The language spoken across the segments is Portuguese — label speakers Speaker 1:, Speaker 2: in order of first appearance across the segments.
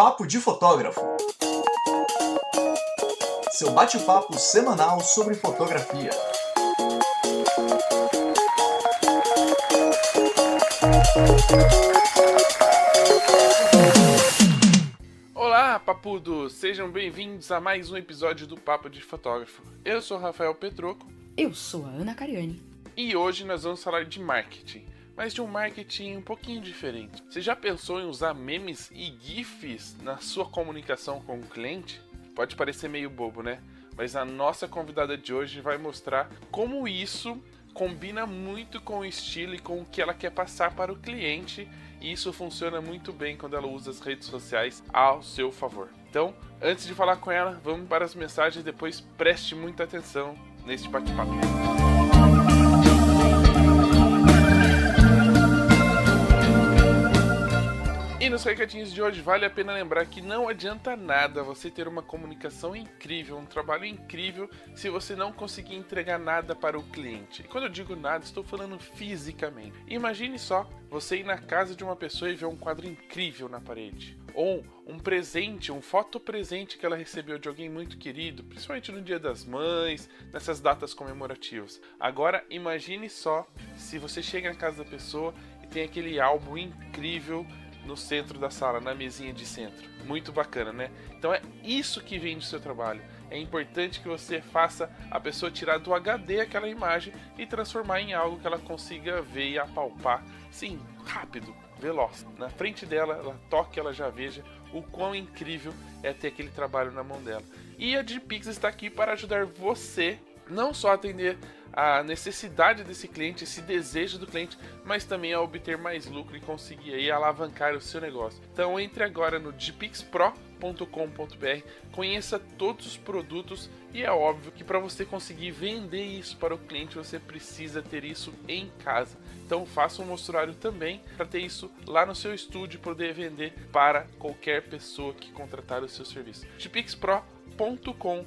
Speaker 1: Papo de Fotógrafo. Seu bate-papo semanal sobre fotografia.
Speaker 2: Olá, papudos! Sejam bem-vindos a mais um episódio do Papo de Fotógrafo. Eu sou Rafael Petroco.
Speaker 3: Eu sou a Ana Cariani.
Speaker 2: E hoje nós vamos falar de marketing, mas de um marketing um pouquinho diferente. Você já pensou em usar memes e GIFs na sua comunicação com o cliente? Pode parecer meio bobo, né? Mas a nossa convidada de hoje vai mostrar como isso combina muito com o estilo e com o que ela quer passar para o cliente, e isso funciona muito bem quando ela usa as redes sociais ao seu favor. Então, antes de falar com ela, vamos para as mensagens e depois preste muita atenção neste bate-papo. E nos recadinhos de hoje vale a pena lembrar que não adianta nada você ter uma comunicação incrível, um trabalho incrível, se você não conseguir entregar nada para o cliente. E quando eu digo nada, estou falando fisicamente. Imagine só você ir na casa de uma pessoa e ver um quadro incrível na parede. Ou um presente, um fotopresente que ela recebeu de alguém muito querido, principalmente no Dia das Mães, nessas datas comemorativas. Agora imagine só se você chega na casa da pessoa e tem aquele álbum incrível no centro da sala, na mesinha de centro. Muito bacana, né? Então é isso que vem do seu trabalho. É importante que você faça a pessoa tirar do HD aquela imagem e transformar em algo que ela consiga ver e apalpar, sim, rápido, veloz. Na frente dela, ela toque, ela já veja o quão incrível é ter aquele trabalho na mão dela. E a Digipix está aqui para ajudar você não só a atender a necessidade desse cliente, esse desejo do cliente, mas também a obter mais lucro e conseguir aí alavancar o seu negócio. Então entre agora no digipixpro.com.br, conheça todos os produtos e é óbvio que para você conseguir vender isso para o cliente, você precisa ter isso em casa. Então faça um mostruário também para ter isso lá no seu estúdio e poder vender para qualquer pessoa que contratar o seu serviço. digipixpro.com.br.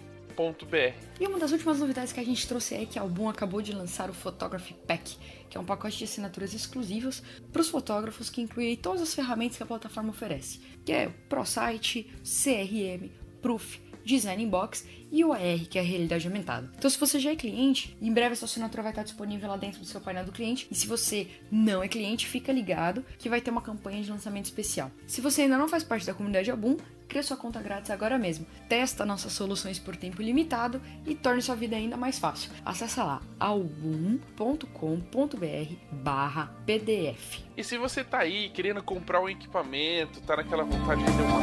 Speaker 3: E uma das últimas novidades que a gente trouxe é que a Album acabou de lançar o Photography Pack, que é um pacote de assinaturas exclusivos para os fotógrafos que inclui todas as ferramentas que a plataforma oferece, que é o ProSite, CRM, Proof, Design Inbox e o AR, que é a realidade aumentada. Então se você já é cliente, em breve a sua assinatura vai estar disponível lá dentro do seu painel do cliente, e se você não é cliente, fica ligado que vai ter uma campanha de lançamento especial. Se você ainda não faz parte da comunidade Album, crie sua conta grátis agora mesmo. Testa nossas soluções por tempo limitado e torne sua vida ainda mais fácil. Acesse lá album.com.br/pdf.
Speaker 2: E se você tá aí querendo comprar um equipamento, tá naquela vontade de ter uma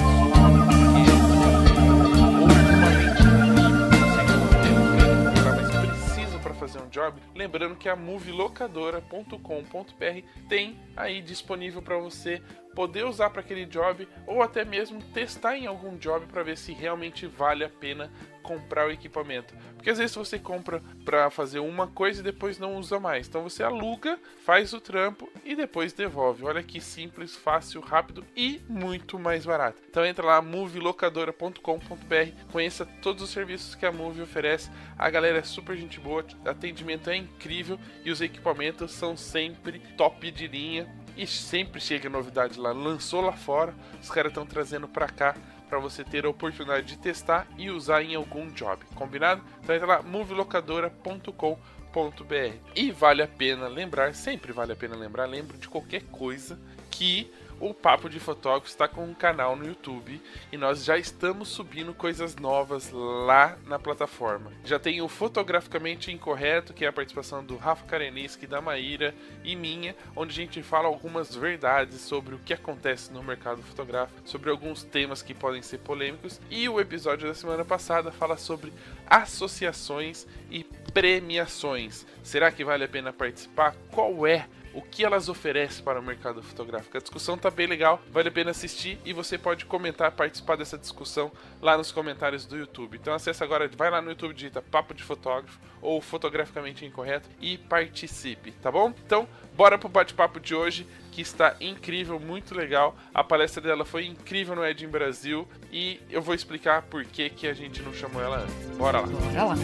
Speaker 2: fazer um job, lembrando que a movilocadora.com.br tem aí disponível para você poder usar para aquele job ou até mesmo testar em algum job para ver se realmente vale a pena comprar o equipamento. Porque às vezes você compra para fazer uma coisa e depois não usa mais. Então você aluga, faz o trampo e depois devolve. Olha que simples, fácil, rápido e muito mais barato. Então entra lá movilocadora.com.br, conheça todos os serviços que a Movie oferece. A galera é super gente boa, atendimento é incrível e os equipamentos são sempre top de linha. E sempre chega novidade lá, lançou lá fora, os caras estão trazendo pra cá para você ter a oportunidade de testar e usar em algum job, combinado? Então entra lá, movilocadora.com.br. E vale a pena lembrar, sempre vale a pena lembrar, lembro de qualquer coisa, que o Papo de Fotógrafo está com um canal no YouTube e nós já estamos subindo coisas novas lá na plataforma. Já tem o Fotograficamente Incorreto, que é a participação do Rafa Kareniski, da Maíra e minha, onde a gente fala algumas verdades sobre o que acontece no mercado fotográfico, sobre alguns temas que podem ser polêmicos, e o episódio da semana passada fala sobre associações e premiações. Será que vale a pena participar? Qual é o que elas oferecem para o mercado fotográfico? A discussão tá bem legal, vale a pena assistir e você pode comentar, participar dessa discussão lá nos comentários do YouTube. Então acessa agora, vai lá no YouTube, digita Papo de Fotógrafo ou Fotograficamente Incorreto e participe, tá bom? Então, bora pro bate-papo de hoje, que está incrível, muito legal. A palestra dela foi incrível no Edin Brasil e eu vou explicar por que a gente não chamou ela antes. Bora lá.
Speaker 3: Bora lá.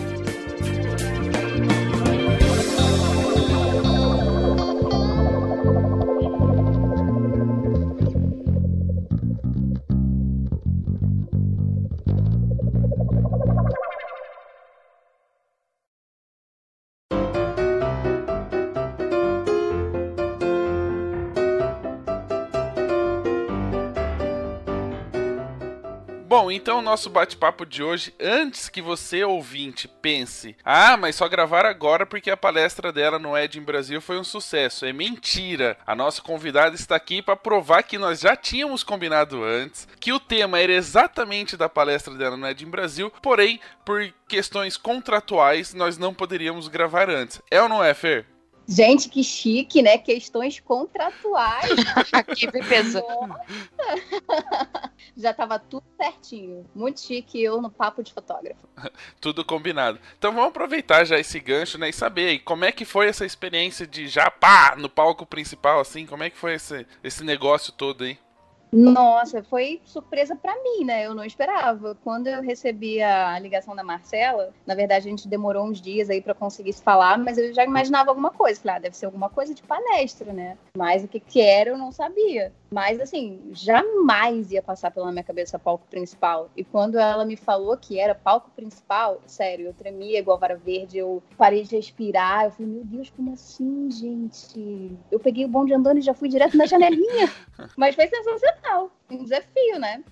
Speaker 2: Bom, então o nosso bate-papo de hoje, antes que você, ouvinte, pense: mas só gravaram agora porque a palestra dela no Ed em Brasil foi um sucesso. É mentira! A nossa convidada está aqui para provar que nós já tínhamos combinado antes, que o tema era exatamente da palestra dela no Ed em Brasil, porém, por questões contratuais, nós não poderíamos gravar antes. É ou não é, Fer?
Speaker 4: Gente, que chique, né? Questões contratuais.
Speaker 3: Que beleza.
Speaker 4: Já tava tudo certinho. Muito chique, eu no papo de fotógrafo.
Speaker 2: Tudo combinado. Então vamos aproveitar já esse gancho, né? E saber aí, como é que foi essa experiência de já, no palco principal, assim? Como é que foi esse negócio todo aí?
Speaker 4: Nossa, foi surpresa pra mim, né? Eu não esperava. Quando eu recebi a ligação da Marcela, na verdade a gente demorou uns dias aí pra conseguir se falar, mas eu já imaginava alguma coisa. Falei, deve ser alguma coisa de palestra, né? Mas o que era eu não sabia. Mas, assim, jamais ia passar pela minha cabeça palco principal. E quando ela me falou que era palco principal, sério, eu tremia igual vara verde, eu parei de respirar. Eu falei, meu Deus, como assim, gente? Eu peguei o bonde andando e já fui direto na janelinha. Mas foi sensacional. Um desafio, né?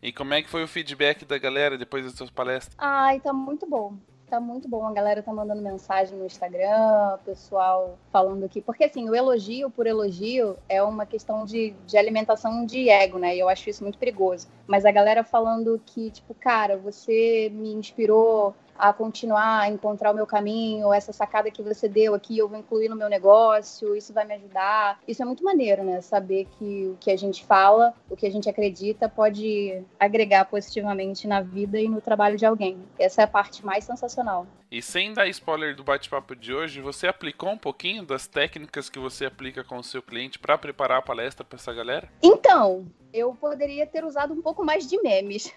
Speaker 2: E como é que foi o feedback da galera depois das suas palestras?
Speaker 4: Ai, tá muito bom. Tá muito bom, a galera tá mandando mensagem no Instagram, pessoal falando aqui. Porque, assim, o elogio por elogio é uma questão de alimentação de ego, né? E eu acho isso muito perigoso. Mas a galera falando que, tipo, cara, você me inspirou a continuar, a encontrar o meu caminho, essa sacada que você deu aqui, eu vou incluir no meu negócio, isso vai me ajudar. Isso é muito maneiro, né? Saber que o que a gente fala, o que a gente acredita pode agregar positivamente na vida e no trabalho de alguém. Essa é a parte mais sensacional.
Speaker 2: E sem dar spoiler do bate-papo de hoje, você aplicou um pouquinho das técnicas que você aplica com o seu cliente para preparar a palestra para essa galera?
Speaker 4: Então, eu poderia ter usado um pouco mais de memes.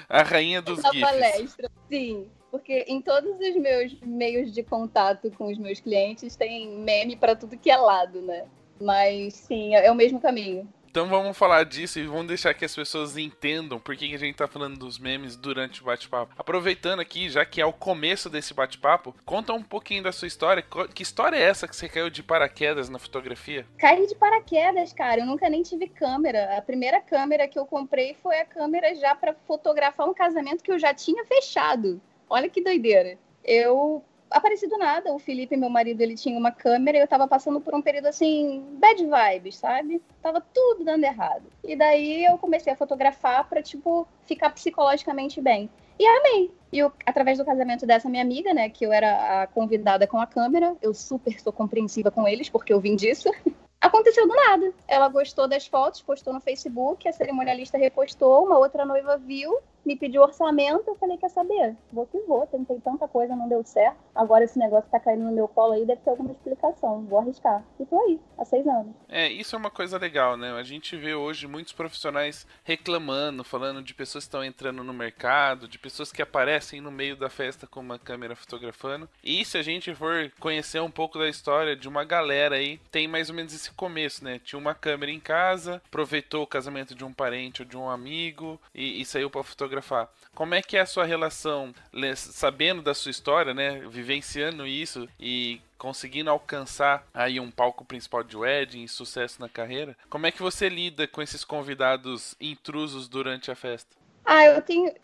Speaker 2: A rainha dos GIFs.
Speaker 4: Palestra. Sim, porque em todos os meus meios de contato com os meus clientes tem meme para tudo que é lado, né? Mas sim, é o mesmo caminho.
Speaker 2: Então vamos falar disso e vamos deixar que as pessoas entendam por que a gente tá falando dos memes durante o bate-papo. Aproveitando aqui, já que é o começo desse bate-papo, conta um pouquinho da sua história. Que história é essa que você caiu de paraquedas na fotografia?
Speaker 4: Caí de paraquedas, cara. Eu nunca nem tive câmera. A primeira câmera que eu comprei foi a câmera já para fotografar um casamento que eu já tinha fechado. Olha que doideira. Eu apareci do nada, o Felipe, meu marido, ele tinha uma câmera e eu tava passando por um período, assim, bad vibes, sabe? Tava tudo dando errado. E daí eu comecei a fotografar pra, tipo, ficar psicologicamente bem. E amei. E eu, através do casamento dessa minha amiga, né, que eu era a convidada com a câmera, eu super sou compreensiva com eles, porque eu vim disso. Aconteceu do nada. Ela gostou das fotos, postou no Facebook, a cerimonialista repostou, uma outra noiva viu, me pediu orçamento, eu falei, quer saber? Vou que vou, tentei tanta coisa, não deu certo. Agora esse negócio tá caindo no meu colo aí, deve ter alguma explicação, vou arriscar. E tô aí, há 6 anos.
Speaker 2: Isso é uma coisa legal, né? A gente vê hoje muitos profissionais reclamando, falando de pessoas que estão entrando no mercado, de pessoas que aparecem no meio da festa com uma câmera fotografando. E se a gente for conhecer um pouco da história de uma galera aí, tem mais ou menos esse começo, né? Tinha uma câmera em casa, aproveitou o casamento de um parente ou de um amigo e saiu pra fotografar. Como é que é a sua relação, sabendo da sua história, né, vivenciando isso e conseguindo alcançar aí um palco principal de wedding e sucesso na carreira? Como é que você lida com esses convidados intrusos durante a festa?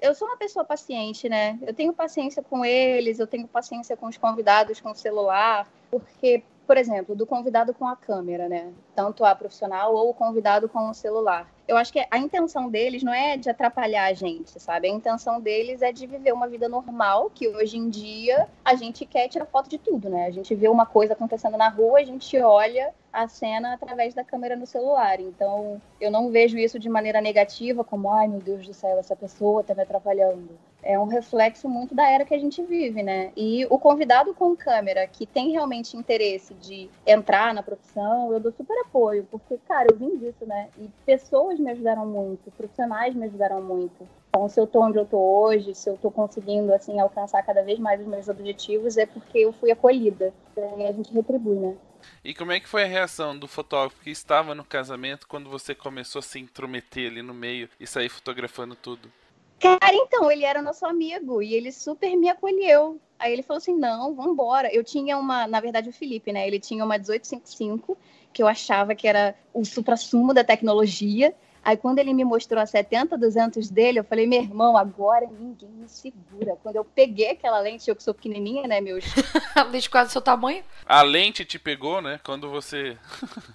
Speaker 4: Eu sou uma pessoa paciente, né? Eu tenho paciência com eles, eu tenho paciência com os convidados com o celular, porque, por exemplo, do convidado com a câmera, né? Tanto a profissional ou o convidado com o celular. Eu acho que a intenção deles não é de atrapalhar a gente, sabe? A intenção deles é de viver uma vida normal, que hoje em dia a gente quer tirar foto de tudo, né? A gente vê uma coisa acontecendo na rua, a gente olha a cena através da câmera no celular. Então, eu não vejo isso de maneira negativa, como, ai, meu Deus do céu, essa pessoa tá me atrapalhando. É um reflexo muito da era que a gente vive, né? E o convidado com câmera, que tem realmente interesse de entrar na profissão, eu dou super apoio, porque, cara, eu vim disso, né? E pessoas me ajudaram muito, profissionais me ajudaram muito. Então, se eu tô onde eu tô hoje, se eu tô conseguindo, assim, alcançar cada vez mais os meus objetivos, é porque eu fui acolhida. E a gente retribui, né?
Speaker 2: E como é que foi a reação do fotógrafo que estava no casamento quando você começou a se intrometer ali no meio e sair fotografando tudo?
Speaker 4: Cara, então, ele era nosso amigo e ele super me acolheu. Aí ele falou assim, não, vambora. Eu tinha na verdade o Felipe, né? Ele tinha uma 1855, que eu achava que era o suprassumo da tecnologia. Aí quando ele me mostrou a 70-200 dele, eu falei, meu irmão, agora ninguém me segura. Quando eu peguei aquela lente, eu que sou pequenininha, né, meus...
Speaker 3: A lente quase do seu tamanho.
Speaker 2: A lente te pegou, né? Quando você...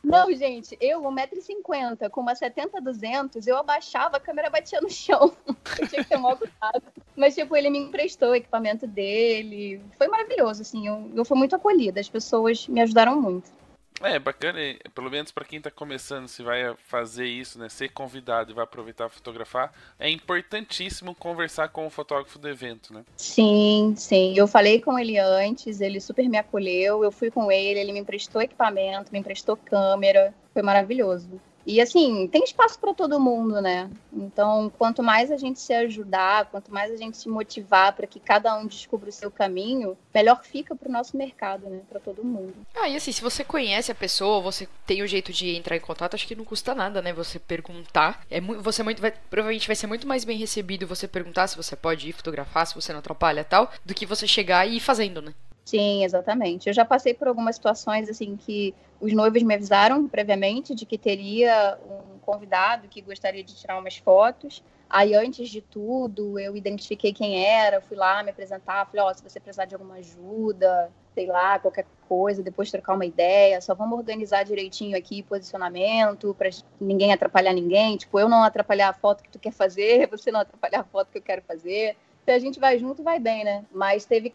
Speaker 4: Não, gente, eu, 1,50 m, com uma 70-200, eu abaixava, a câmera batia no chão. Eu tinha que ter maior cuidado. Mas, tipo, ele me emprestou o equipamento dele. Foi maravilhoso, assim, eu fui muito acolhida. As pessoas me ajudaram muito.
Speaker 2: É bacana, pelo menos pra quem tá começando, se vai fazer isso, né, ser convidado e vai aproveitar a fotografar, é importantíssimo conversar com o fotógrafo do evento, né?
Speaker 4: Sim, sim. Eu falei com ele antes, ele super me acolheu, eu fui com ele me emprestou equipamento, me emprestou câmera, foi maravilhoso. E assim, tem espaço para todo mundo, né? Então, quanto mais a gente se ajudar, quanto mais a gente se motivar para que cada um descubra o seu caminho, melhor fica para o nosso mercado, né? Para todo mundo.
Speaker 3: E assim, se você conhece a pessoa, você tem o jeito de entrar em contato, acho que não custa nada, né? Você perguntar. Provavelmente vai ser muito mais bem recebido você perguntar se você pode ir fotografar, se você não atrapalha e tal, do que você chegar e ir fazendo, né?
Speaker 4: Sim, exatamente. Eu já passei por algumas situações assim que os noivos me avisaram previamente de que teria um convidado que gostaria de tirar umas fotos. Aí, antes de tudo, eu identifiquei quem era, fui lá me apresentar, falei, se você precisar de alguma ajuda, sei lá, qualquer coisa, depois trocar uma ideia, só vamos organizar direitinho aqui posicionamento, pra ninguém atrapalhar ninguém, tipo, eu não atrapalhar a foto que tu quer fazer, você não atrapalhar a foto que eu quero fazer. Se a gente vai junto, vai bem, né? Mas teve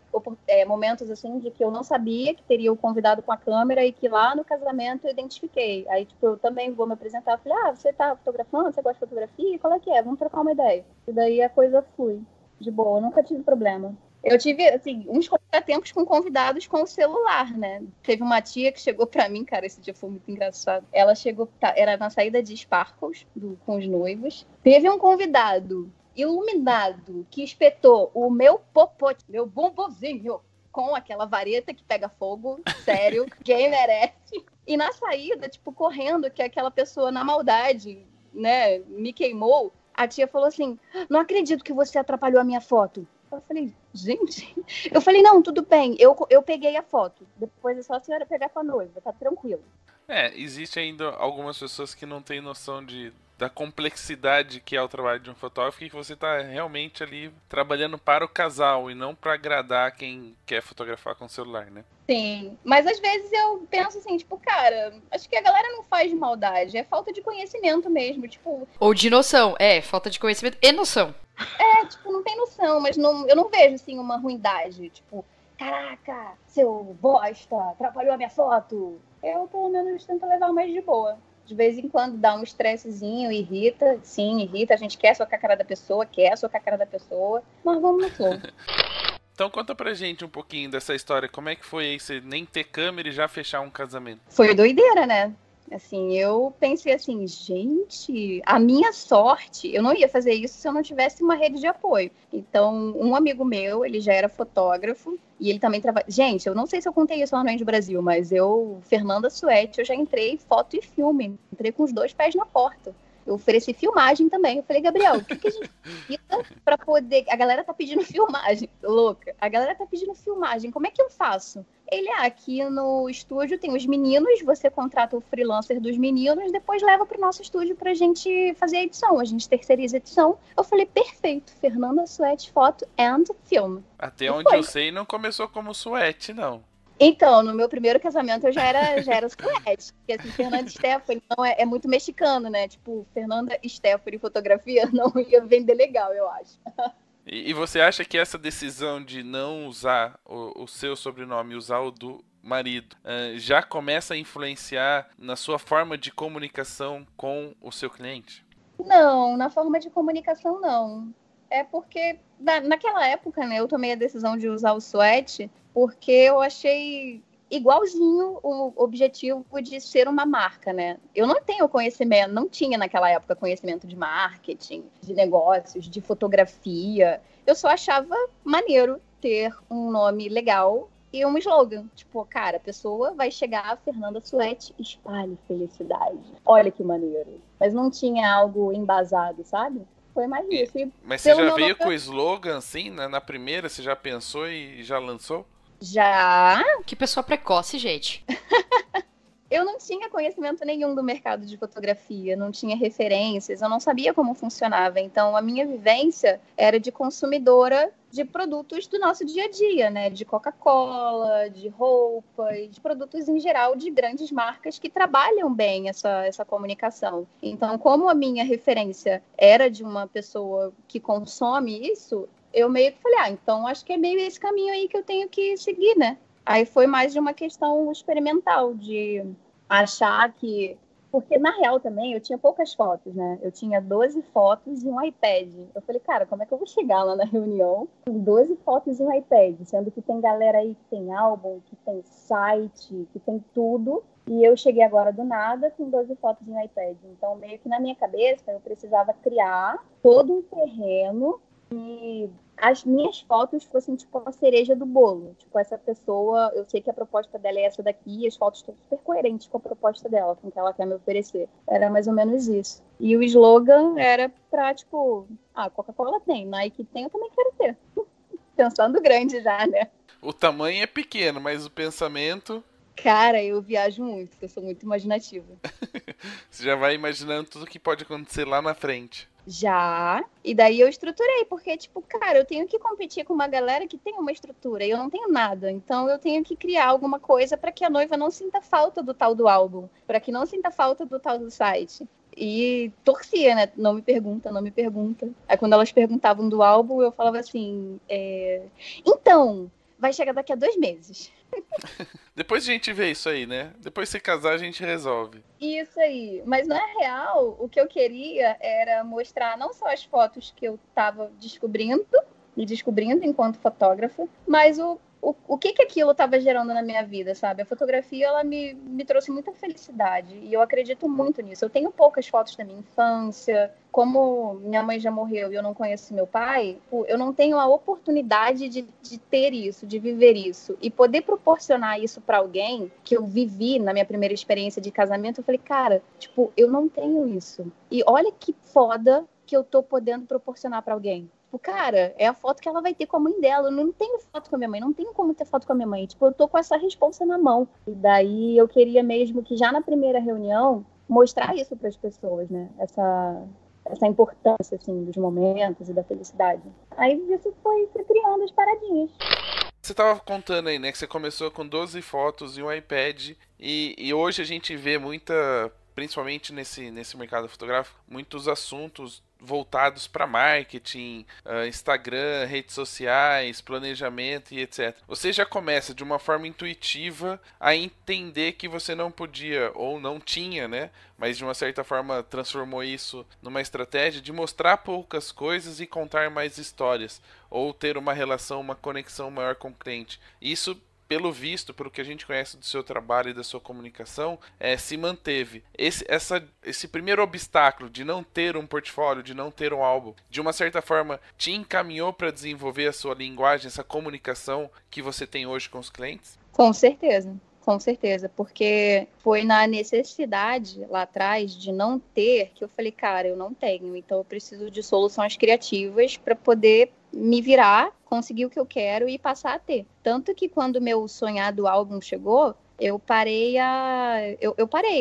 Speaker 4: momentos, assim, de que eu não sabia que teria o convidado com a câmera e que lá no casamento eu identifiquei. Aí, tipo, eu também vou me apresentar. Falei, você tá fotografando? Você gosta de fotografia? Qual é que é? Vamos trocar uma ideia. E daí a coisa flui. De boa, eu nunca tive problema. Eu tive, assim, uns contratempos com convidados com o celular, né? Teve uma tia que chegou pra mim, cara, esse dia foi muito engraçado. Ela chegou, era na saída de Sparkles, com os noivos. Teve um convidado iluminado que espetou o meu popote, meu bumbuzinho, com aquela vareta que pega fogo, sério, quem merece. E na saída, tipo, correndo, que aquela pessoa na maldade, né, me queimou, a tia falou assim, não acredito que você atrapalhou a minha foto. Eu falei, gente... Eu falei, não, tudo bem, eu peguei a foto. Depois é só a senhora pegar com a noiva, tá tranquilo.
Speaker 2: Existe ainda algumas pessoas que não têm noção da complexidade que é o trabalho de um fotógrafo e que você está realmente ali trabalhando para o casal e não para agradar quem quer fotografar com o celular, né?
Speaker 4: Sim, mas às vezes eu penso assim, tipo, cara, acho que a galera não faz de maldade, é falta de conhecimento mesmo, tipo...
Speaker 3: Ou de noção, falta de conhecimento e noção.
Speaker 4: Tipo, não tem noção, mas eu não vejo, assim, uma ruindade, tipo, caraca, seu bosta, atrapalhou a minha foto. Eu, pelo menos, tento levar mais de boa. De vez em quando dá um estressezinho, irrita, sim, irrita, a gente quer socar a cara da pessoa, mas vamos no flow.
Speaker 2: Então conta pra gente um pouquinho dessa história, como é que foi aí você nem ter câmera e já fechar um casamento?
Speaker 4: Foi doideira, né? Assim, eu pensei assim, gente, a minha sorte, eu não ia fazer isso se eu não tivesse uma rede de apoio. Então, um amigo meu, ele já era fotógrafo e ele também trabalha... Gente, eu não sei se eu contei isso lá no End Brasil, mas Fernanda Suete, eu já entrei foto e filme. Entrei com os 2 pés na porta. Eu ofereci filmagem também. Eu falei, Gabriel, o que a gente precisa pra poder... A galera tá pedindo filmagem, louca. A galera tá pedindo filmagem. Como é que eu faço? Ele, aqui no estúdio tem os meninos, você contrata o freelancer dos meninos, depois leva pro nosso estúdio pra gente fazer a edição. A gente terceiriza a edição. Eu falei, perfeito, Fernanda Suete, foto and film.
Speaker 2: Até onde eu sei, não começou como Suete, não.
Speaker 4: Então, no meu primeiro casamento eu já era Suete. Porque assim, Fernanda Stephanie não é muito mexicano, né? Tipo, Fernanda Stephanie fotografia não ia vender legal, eu acho.
Speaker 2: E você acha que essa decisão de não usar o seu sobrenome e usar o do marido já começa a influenciar na sua forma de comunicação com o seu cliente?
Speaker 4: Não, na forma de comunicação não. É porque naquela época, né, eu tomei a decisão de usar o Suete porque eu achei igualzinho o objetivo de ser uma marca, né? Eu não tenho conhecimento, não tinha naquela época conhecimento de marketing, de negócios, de fotografia. Eu só achava maneiro ter um nome legal e um slogan. Tipo, cara, a pessoa vai chegar, Fernanda Suete, espalhe felicidade. Olha que maneiro. Mas não tinha algo embasado, sabe? Foi mais isso.
Speaker 2: Mas você já veio com o slogan, assim, na primeira? Você já pensou e já lançou?
Speaker 4: Já.
Speaker 3: Que pessoa precoce, gente.
Speaker 4: eu não tinha conhecimento nenhum do mercado de fotografia, não tinha referências, eu não sabia como funcionava. Então, a minha vivência era de consumidora de produtos do nosso dia a dia, né? De Coca-Cola, de roupas, de produtos em geral de grandes marcas que trabalham bem essa comunicação. Então, como a minha referência era de uma pessoa que consome isso, eu meio que falei, então acho que é meio esse caminho aí que eu tenho que seguir, né? Aí foi mais de uma questão experimental, de achar que... Porque, na real, também, eu tinha poucas fotos, né? Eu tinha 12 fotos e um iPad. Eu falei, cara, como é que eu vou chegar lá na reunião com 12 fotos e um iPad? Sendo que tem galera aí que tem álbum, que tem site, que tem tudo. E eu cheguei agora do nada com 12 fotos e um iPad. Então, meio que na minha cabeça, eu precisava criar todo um terreno e as minhas fotos fossem tipo a cereja do bolo. Tipo, essa pessoa, eu sei que a proposta dela é essa daqui, e as fotos estão super coerentes com a proposta dela, com o que ela quer me oferecer. Era mais ou menos isso. E o slogan era pra, tipo, Coca-Cola tem, Nike tem, eu também quero ter. Pensando grande já, né?
Speaker 2: O tamanho é pequeno, mas o pensamento...
Speaker 4: Cara, eu viajo muito, eu sou muito imaginativa.
Speaker 2: Você já vai imaginando tudo que pode acontecer lá na frente.
Speaker 4: Já, e daí eu estruturei, porque, tipo, cara, eu tenho que competir com uma galera que tem uma estrutura, e eu não tenho nada, então eu tenho que criar alguma coisa para que a noiva não sinta falta do tal do álbum, para que não sinta falta do tal do site. E torcia, né? Não me pergunta, não me pergunta. Aí quando elas perguntavam do álbum, eu falava assim, então, vai chegar daqui a 2 meses.
Speaker 2: Depois a gente vê isso aí, né? Depois de se casar a gente resolve.
Speaker 4: Isso aí. Mas na real, o que eu queria era mostrar não só as fotos que eu estava descobrindo enquanto fotógrafa, mas o que aquilo estava gerando na minha vida, sabe? A fotografia, ela me trouxe muita felicidade e eu acredito muito nisso. Eu tenho poucas fotos da minha infância. Como minha mãe já morreu e eu não conheço meu pai, eu não tenho a oportunidade de ter isso, de viver isso. E poder proporcionar isso para alguém que eu vivi na minha primeira experiência de casamento, eu falei, cara, tipo, eu não tenho isso. E olha que foda que eu tô podendo proporcionar para alguém. Tipo, cara, é a foto que ela vai ter com a mãe dela. Eu não tenho foto com a minha mãe, não tenho como ter foto com a minha mãe. Tipo, eu tô com essa responsa na mão. E daí eu queria mesmo que já na primeira reunião mostrar isso para as pessoas, né? Essa importância, assim, dos momentos e da felicidade. Aí isso foi criando as paradinhas.
Speaker 2: Você tava contando aí, né, que você começou com 12 fotos e um iPad, e hoje a gente vê principalmente nesse mercado fotográfico, muitos assuntos voltados para marketing, Instagram, redes sociais, planejamento e etc. Você já começa de uma forma intuitiva a entender que você não podia ou não tinha, né? Mas de uma certa forma transformou isso numa estratégia de mostrar poucas coisas e contar mais histórias, ou ter uma relação, uma conexão maior com o cliente. Isso, pelo visto, pelo que a gente conhece do seu trabalho e da sua comunicação, se manteve. Esse primeiro obstáculo de não ter um portfólio, de não ter um álbum, de uma certa forma te encaminhou para desenvolver a sua linguagem, essa comunicação que você tem hoje com os clientes?
Speaker 4: Com certeza, porque foi na necessidade lá atrás de não ter que eu falei, cara, eu não tenho, então eu preciso de soluções criativas para poder me virar, conseguir o que eu quero e passar a ter. Tanto que quando meu sonhado álbum chegou, eu parei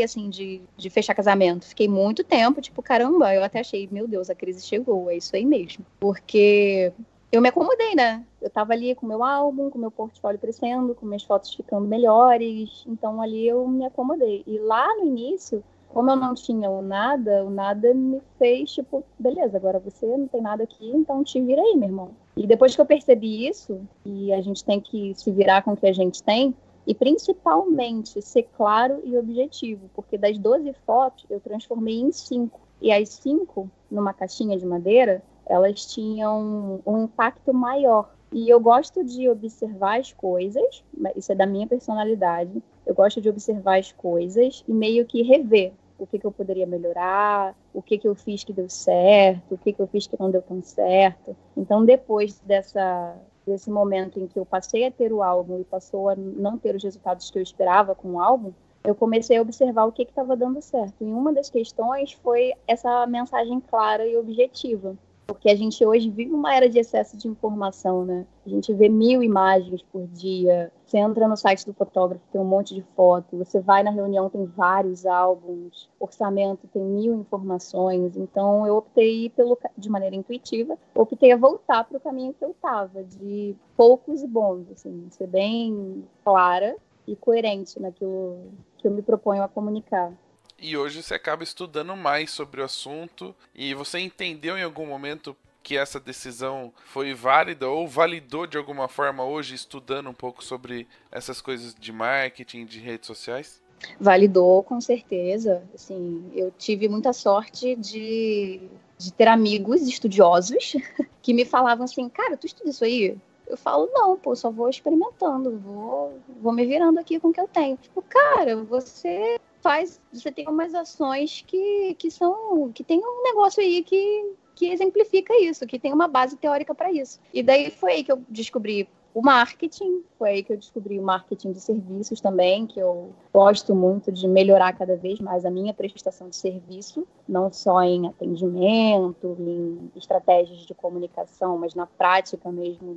Speaker 4: assim, de fechar casamento. Fiquei muito tempo, tipo, caramba, eu até achei, meu Deus, a crise chegou, é isso aí mesmo. Porque eu me acomodei, né? Eu tava ali com meu álbum, com meu portfólio crescendo, com minhas fotos ficando melhores, então ali eu me acomodei. E lá no início, como eu não tinha o nada me fez, tipo, beleza, agora você não tem nada aqui, então te vira aí, meu irmão. E depois que eu percebi isso, e a gente tem que se virar com o que a gente tem, e principalmente ser claro e objetivo, porque das 12 fotos eu transformei em 5. E as 5, numa caixinha de madeira, elas tinham um impacto maior. E eu gosto de observar as coisas, isso é da minha personalidade, eu gosto de observar as coisas e meio que rever o que eu poderia melhorar, o que eu fiz que deu certo, o que eu fiz que não deu tão certo. Então, depois desse momento em que eu passei a ter o álbum e passou a não ter os resultados que eu esperava com o álbum, eu comecei a observar o que estava dando certo. E uma das questões foi essa mensagem clara e objetiva. Porque a gente hoje vive uma era de excesso de informação, né? A gente vê 1000 imagens por dia. Você entra no site do fotógrafo, tem um monte de foto. Você vai na reunião, tem vários álbuns. Orçamento, tem 1000 informações. Então, eu optei, de maneira intuitiva, optei a voltar para o caminho que eu estava, de poucos e bons, assim, ser bem clara e coerente naquilo que eu me proponho a comunicar.
Speaker 2: E hoje você acaba estudando mais sobre o assunto e você entendeu em algum momento que essa decisão foi válida ou validou de alguma forma hoje estudando um pouco sobre essas coisas de marketing, de redes sociais?
Speaker 4: Validou, com certeza. Assim, eu tive muita sorte de ter amigos estudiosos que me falavam assim, cara, tu estuda isso aí? Eu falo, não, pô, só vou experimentando, vou me virando aqui com o que eu tenho. Tipo, cara, você tem umas ações que tem um negócio aí que exemplifica isso, que tem uma base teórica para isso. E daí foi aí que eu descobri o marketing, foi aí que eu descobri o marketing de serviços também, que eu gosto muito de melhorar cada vez mais a minha prestação de serviço, não só em atendimento, em estratégias de comunicação, mas na prática mesmo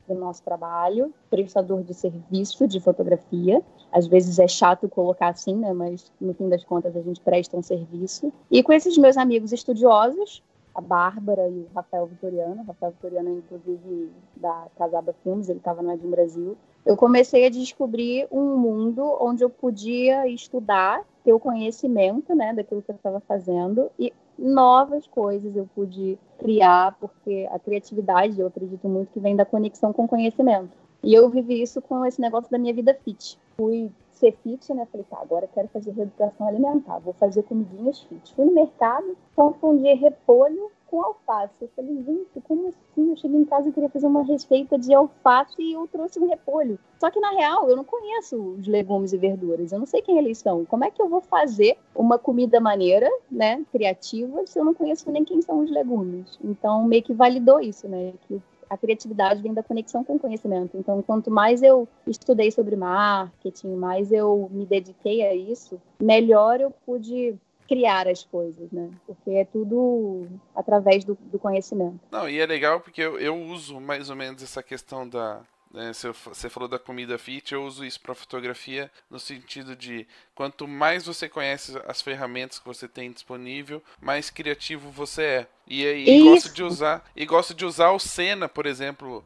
Speaker 4: do nosso trabalho. Prestador de serviço de fotografia. Às vezes é chato colocar assim, né? Mas no fim das contas a gente presta um serviço. E com esses meus amigos estudiosos, a Bárbara e o Rafael Vitoriano. O Rafael Vitoriano é, inclusive, da Casaba Filmes, ele estava no Edim Brasil. Eu comecei a descobrir um mundo onde eu podia estudar, ter o conhecimento, né, daquilo que eu estava fazendo e novas coisas eu pude criar, porque a criatividade, eu acredito muito que vem da conexão com o conhecimento. E eu vivi isso com esse negócio da minha vida fit. Fui ser fit, né? Falei, tá, agora eu quero fazer reeducação alimentar, vou fazer comidinhas fit. Fui no mercado, confundi repolho com alface. Eu falei, gente, como assim? Eu cheguei em casa e queria fazer uma receita de alface e eu trouxe um repolho. Só que, na real, eu não conheço os legumes e verduras, eu não sei quem eles são. Como é que eu vou fazer uma comida maneira, né, criativa, se eu não conheço nem quem são os legumes? Então, meio que validou isso, né, que a criatividade vem da conexão com o conhecimento. Então, quanto mais eu estudei sobre marketing, mais eu me dediquei a isso, melhor eu pude criar as coisas, né? Porque é tudo através do conhecimento.
Speaker 2: Não, e é legal porque eu uso mais ou menos essa questão da... Você falou da comida fit, eu uso isso para fotografia no sentido de quanto mais você conhece as ferramentas que você tem disponível, mais criativo você é. E gosto de usar o Senna, por exemplo,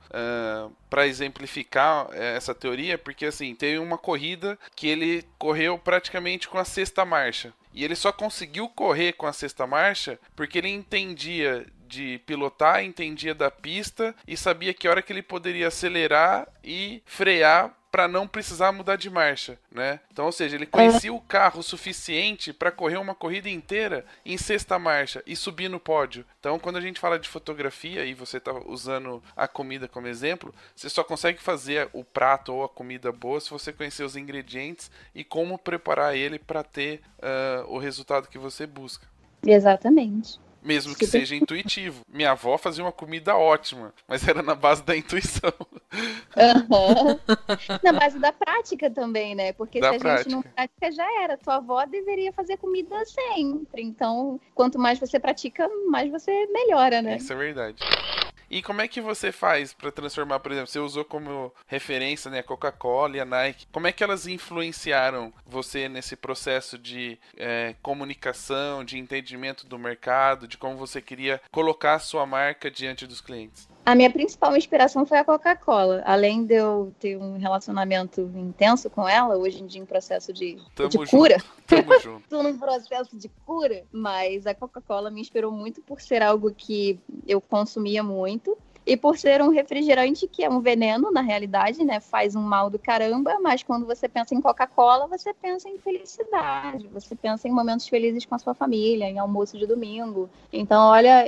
Speaker 2: para exemplificar essa teoria, porque assim, tem uma corrida que ele correu praticamente com a sexta marcha. E ele só conseguiu correr com a sexta marcha porque ele entendia de pilotar, entendia da pista e sabia que hora que ele poderia acelerar e frear para não precisar mudar de marcha, né? Então, ou seja, ele conhecia o carro o suficiente para correr uma corrida inteira em sexta marcha e subir no pódio. Então, quando a gente fala de fotografia e você tá usando a comida como exemplo, você só consegue fazer o prato ou a comida boa se você conhecer os ingredientes e como preparar ele para ter o resultado que você busca.
Speaker 4: Exatamente.
Speaker 2: Mesmo que seja intuitivo. Minha avó fazia uma comida ótima, mas era na base da intuição.
Speaker 4: Na base da prática também, né? Porque
Speaker 2: da
Speaker 4: se a
Speaker 2: prática.
Speaker 4: gente não pratica, já era. Tua avó deveria fazer comida sempre. Então, quanto mais você pratica, mais você melhora, né?
Speaker 2: Isso é verdade. E como é que você faz para transformar, por exemplo, você usou como referência, né, a Coca-Cola e a Nike. Como é que elas influenciaram você nesse processo de comunicação, de entendimento do mercado, de como você queria colocar a sua marca diante dos clientes?
Speaker 4: A minha principal inspiração foi a Coca-Cola. Além de eu ter um relacionamento intenso com ela, hoje em dia em processo de cura.
Speaker 2: Tamo junto.
Speaker 4: Estou num processo de cura, mas a Coca-Cola me inspirou muito por ser algo que eu consumia muito e por ser um refrigerante que é um veneno, na realidade, né? Faz um mal do caramba, mas quando você pensa em Coca-Cola, você pensa em felicidade, você pensa em momentos felizes com a sua família, em almoço de domingo. Então, olha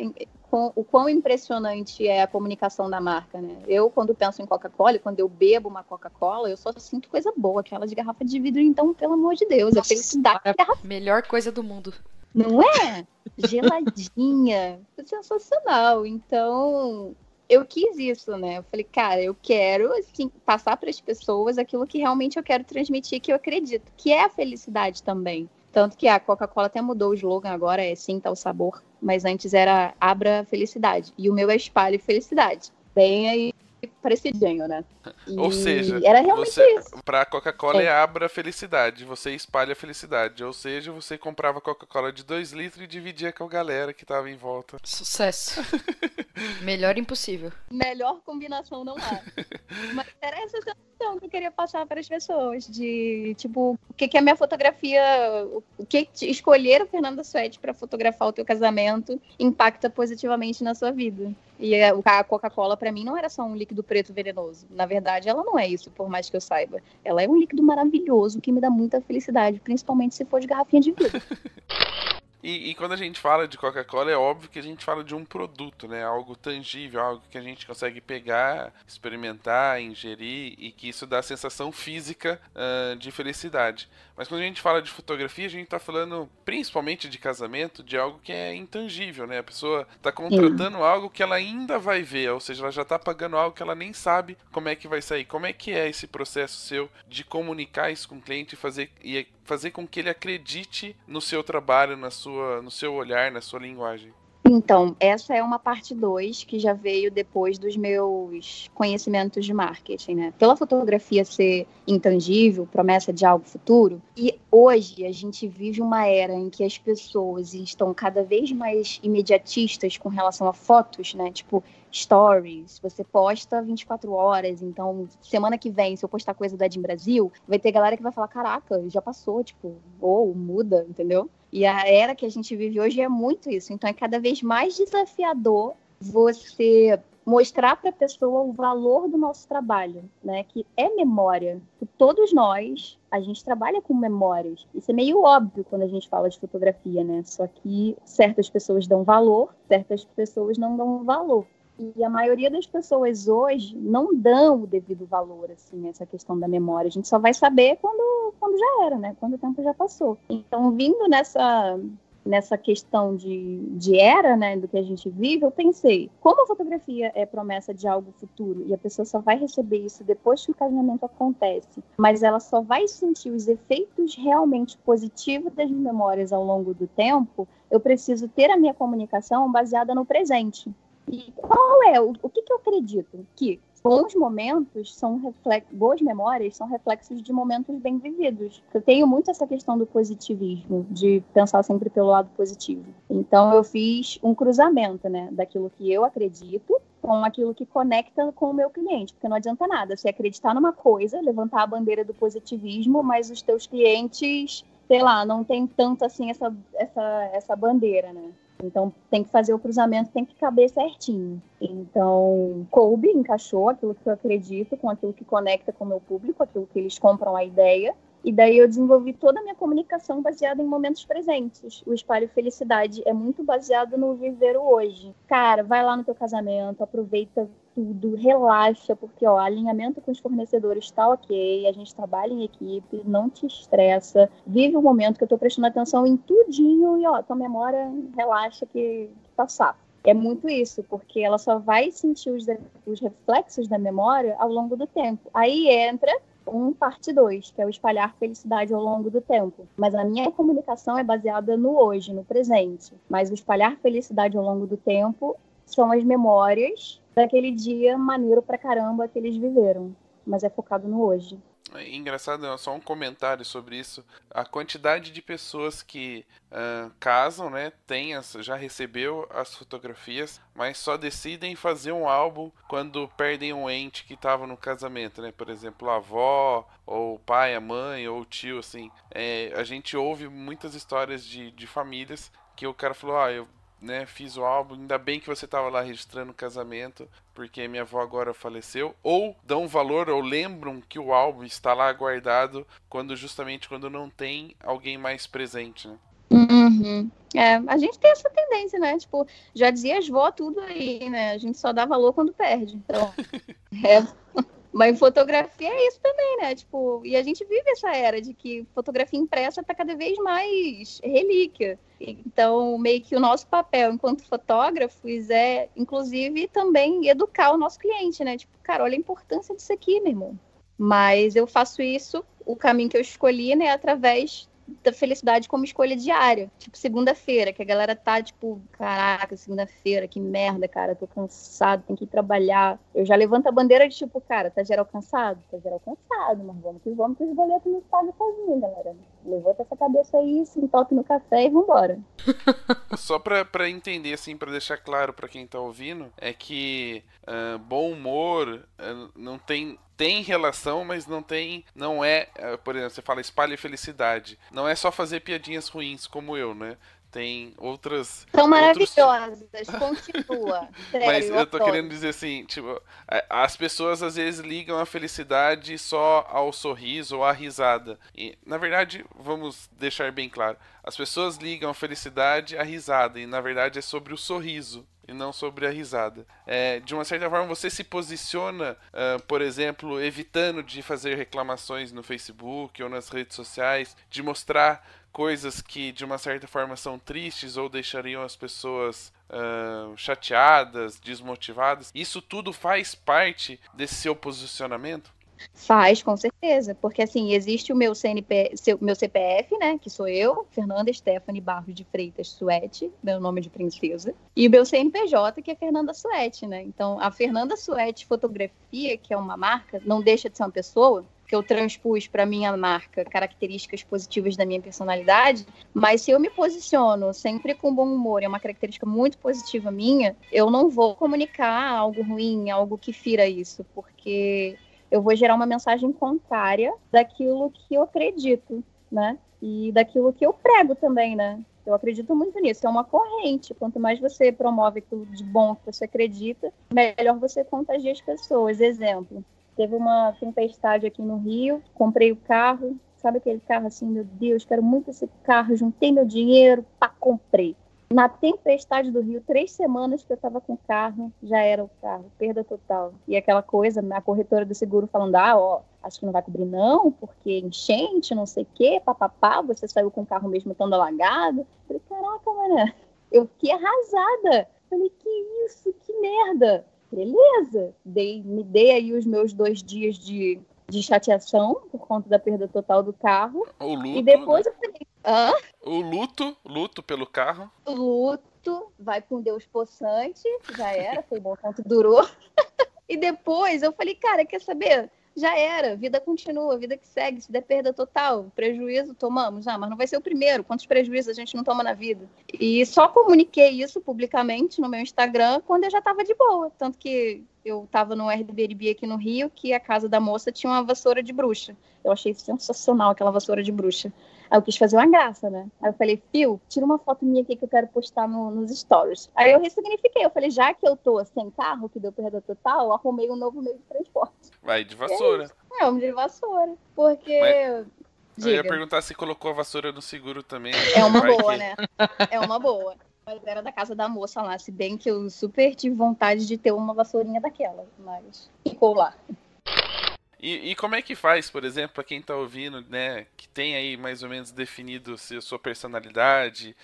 Speaker 4: o quão impressionante é a comunicação da marca, né? Eu, quando penso em Coca-Cola, quando eu bebo uma Coca-Cola, eu só sinto coisa boa, aquela de garrafa de vidro, então, pelo amor de Deus, a felicidade da garrafa.
Speaker 3: Melhor coisa do mundo.
Speaker 4: Não é? Geladinha. Sensacional. Então, eu quis isso, né? Eu falei, cara, eu quero, assim, passar para as pessoas aquilo que realmente eu quero transmitir, que eu acredito, que é a felicidade também. Tanto que a Coca-Cola até mudou o slogan agora, é Sinta o Sabor, mas antes era Abra Felicidade. E o meu é Espalhe Felicidade. Bem aí parecidinho, né?
Speaker 2: Ou seja,
Speaker 4: era realmente isso.
Speaker 2: Pra Coca-Cola é Abra a Felicidade, você espalha a felicidade. Ou seja, você comprava Coca-Cola de 2 litros e dividia com a galera que tava em volta.
Speaker 3: Sucesso. Melhor impossível.
Speaker 4: Melhor combinação não há. Mas era essa sensação que eu queria passar para as pessoas, de, tipo, o que a minha fotografia, o que escolher o Fernanda Suete para fotografar o teu casamento impacta positivamente na sua vida. E a Coca-Cola, para mim, não era só um líquido preto venenoso. Na verdade, ela não é isso, por mais que eu saiba. Ela é um líquido maravilhoso que me dá muita felicidade, principalmente se for de garrafinha de vidro.
Speaker 2: E quando a gente fala de Coca-Cola, é óbvio que a gente fala de um produto, né? Algo tangível, algo que a gente consegue pegar, experimentar, ingerir e que isso dá a sensação física de felicidade. Mas quando a gente fala de fotografia, a gente tá falando principalmente de casamento, de algo que é intangível, né? A pessoa tá contratando algo que ela ainda vai ver, ou seja, ela já tá pagando algo que ela nem sabe como é que vai sair. Como é que é esse processo seu de comunicar isso com o cliente e fazer com que ele acredite no seu trabalho, no seu olhar, na sua linguagem?
Speaker 4: Então, essa é uma parte 2 que já veio depois dos meus conhecimentos de marketing, né? Pela fotografia ser intangível, promessa de algo futuro, e hoje a gente vive uma era em que as pessoas estão cada vez mais imediatistas com relação a fotos, né? Tipo, stories, você posta 24 horas, então semana que vem, se eu postar coisa da Edim Brasil, vai ter galera que vai falar, caraca, já passou, tipo, ou muda, entendeu? E a era que a gente vive hoje é muito isso, então é cada vez mais desafiador você mostrar para a pessoa o valor do nosso trabalho, né, que é memória. Todos nós, a gente trabalha com memórias. Isso é meio óbvio quando a gente fala de fotografia, né, só que certas pessoas dão valor, certas pessoas não dão valor. E a maioria das pessoas hoje não dão o devido valor, assim, essa questão da memória. A gente só vai saber quando já era, né? Quando o tempo já passou. Então, vindo nessa questão de era, né, do que a gente vive, eu pensei, como a fotografia é promessa de algo futuro e a pessoa só vai receber isso depois que o casamento acontece, mas ela só vai sentir os efeitos realmente positivos das memórias ao longo do tempo, eu preciso ter a minha comunicação baseada no presente. E qual é? O que eu acredito? Que bons momentos boas memórias são reflexos de momentos bem vividos. Eu tenho muito essa questão do positivismo, de pensar sempre pelo lado positivo. Então eu fiz um cruzamento, né, daquilo que eu acredito com aquilo que conecta com o meu cliente, porque não adianta nada você acreditar numa coisa, levantar a bandeira do positivismo, mas os teus clientes, sei lá, não tem tanto assim essa bandeira, né? Então, tem que fazer o cruzamento, tem que caber certinho. Então, coube, encaixou aquilo que eu acredito com aquilo que conecta com o meu público, aquilo que eles compram a ideia. E daí eu desenvolvi toda a minha comunicação baseada em momentos presentes. O Espalho Felicidade é muito baseado no viver o hoje. Cara, vai lá no teu casamento, aproveita tudo, relaxa, porque ó, alinhamento com os fornecedores está ok, a gente trabalha em equipe, não te estressa, vive o momento que eu tô prestando atenção em tudinho e ó, tua memória relaxa que tá sapo. É muito isso, porque ela só vai sentir os reflexos da memória ao longo do tempo. Aí entra parte 2, que é o espalhar felicidade ao longo do tempo. Mas a minha comunicação é baseada no hoje, no presente. Mas o espalhar felicidade ao longo do tempo são as memórias daquele dia maneiro pra caramba que eles viveram. Mas é focado no hoje.
Speaker 2: É engraçado, só um comentário sobre isso. A quantidade de pessoas que casam, né, já recebeu as fotografias, mas só decidem fazer um álbum quando perdem um ente que estava no casamento, né? Por exemplo, a avó, ou o pai, a mãe, ou o tio, assim. A gente ouve muitas histórias de famílias que o cara falou, eu fiz o álbum, ainda bem que você estava lá registrando o casamento, porque minha avó agora faleceu, ou dão valor, ou lembram que o álbum está lá guardado, justamente quando não tem alguém mais presente, né?
Speaker 4: Uhum. A gente tem essa tendência, né? Tipo, já dizia as vó tudo aí, né? A gente só dá valor quando perde. Então, mas em fotografia é isso também, né? Tipo, e a gente vive essa era de que fotografia impressa tá cada vez mais relíquia. Então, meio que o nosso papel enquanto fotógrafos é, inclusive, também educar o nosso cliente, né? Tipo, cara, olha a importância disso aqui, meu irmão. Mas eu faço isso, o caminho que eu escolhi, né, através da felicidade como escolha diária. Tipo, segunda-feira, que a galera tá, tipo, caraca, segunda-feira, que merda, cara, tô cansado, tem que ir trabalhar. Eu já levanto a bandeira de, tipo, cara, tá geral cansado? Tá geral cansado, mas vamos que os boletos não pagam sozinho, galera. Levanta essa cabeça aí, se entope no café e vambora.
Speaker 2: Só pra entender, assim, pra deixar claro pra quem tá ouvindo, é que bom humor não tem relação, mas não é, por exemplo, você fala espalhe felicidade. Não é só fazer piadinhas ruins como eu, né? Tem outras...
Speaker 4: São maravilhosas, continua. Sério,
Speaker 2: mas eu tô
Speaker 4: adoro.
Speaker 2: querendo dizer assim, tipo, as pessoas às vezes ligam a felicidade só ao sorriso ou à risada. E, na verdade, vamos deixar bem claro, as pessoas ligam a felicidade à risada, e na verdade é sobre o sorriso e não sobre a risada. De uma certa forma, você se posiciona, por exemplo, evitando de fazer reclamações no Facebook ou nas redes sociais, de mostrar coisas que de uma certa forma são tristes ou deixariam as pessoas chateadas, desmotivadas. Isso tudo faz parte desse seu posicionamento?
Speaker 4: Faz, com certeza, porque assim, existe o meu meu CPF, né, que sou eu, Fernanda Stephanie Barros de Freitas Suete, meu nome de princesa, e o meu CNPJ, que é Fernanda Suete, né, então a Fernanda Suete Fotografia, que é uma marca, não deixa de ser uma pessoa, que eu transpus para minha marca características positivas da minha personalidade, mas se eu me posiciono sempre com bom humor, é uma característica muito positiva minha, eu não vou comunicar algo ruim, algo que fira isso, porque eu vou gerar uma mensagem contrária daquilo que eu acredito, né? E daquilo que eu prego também, né? Eu acredito muito nisso. É uma corrente. Quanto mais você promove aquilo de bom que você acredita, melhor você contagia as pessoas. Exemplo, teve uma tempestade aqui no Rio, comprei o carro, sabe aquele carro assim, meu Deus, quero muito esse carro, juntei meu dinheiro, pá, comprei. Na tempestade do Rio, 3 semanas que eu tava com o carro, já era o carro, perda total. E aquela coisa, a corretora do seguro falando, acho que não vai cobrir não, porque enchente, não sei o quê, papapá, você saiu com o carro mesmo estando alagado. Eu falei, caraca, mané, eu fiquei arrasada. Falei, que isso, que merda. Beleza, me dei aí os meus 2 dias de chateação por conta da perda total do carro.
Speaker 2: O luto,
Speaker 4: e depois, né? Eu falei,
Speaker 2: O luto pelo carro.
Speaker 4: Luto, vai com Deus possante, já era, foi bom quanto durou. E depois eu falei, cara, quer saber? Já era, vida continua, vida que segue, se der perda total, prejuízo tomamos, mas não vai ser o primeiro, quantos prejuízos a gente não toma na vida? E só comuniquei isso publicamente no meu Instagram quando eu já estava de boa, tanto que eu estava no Airbnb aqui no Rio, que a casa da moça tinha uma vassoura de bruxa. Eu achei sensacional aquela vassoura de bruxa. Aí eu quis fazer uma graça, né? Aí eu falei, Fio, tira uma foto minha aqui que eu quero postar nos stories. Aí eu ressignifiquei, eu falei, já que eu tô sem carro, que deu perda total, eu arrumei um novo meio de transporte.
Speaker 2: Vai de vassoura.
Speaker 4: Vamos de vassoura, porque...
Speaker 2: Eu ia perguntar se colocou a vassoura no seguro também.
Speaker 4: É uma boa, né? É uma boa. Mas era da casa da moça lá, se bem que eu super tive vontade de ter uma vassourinha daquela, mas ficou lá.
Speaker 2: E como é que faz, por exemplo, para quem tá ouvindo, né, que tem aí mais ou menos definido a sua personalidade,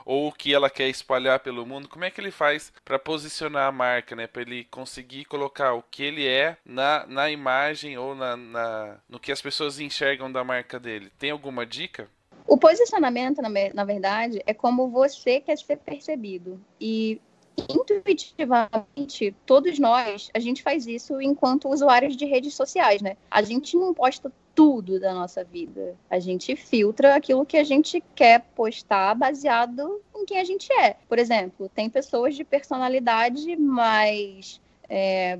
Speaker 2: ou o que ela quer espalhar pelo mundo, como é que ele faz para posicionar a marca, né, para ele conseguir colocar o que ele é na imagem ou no que as pessoas enxergam da marca dele? Tem alguma dica?
Speaker 4: O posicionamento, na verdade, é como você quer ser percebido. E intuitivamente, todos nós, a gente faz isso enquanto usuários de redes sociais, né? A gente não posta tudo da nossa vida. A gente filtra aquilo que a gente quer postar baseado em quem a gente é. Por exemplo, tem pessoas de personalidade mais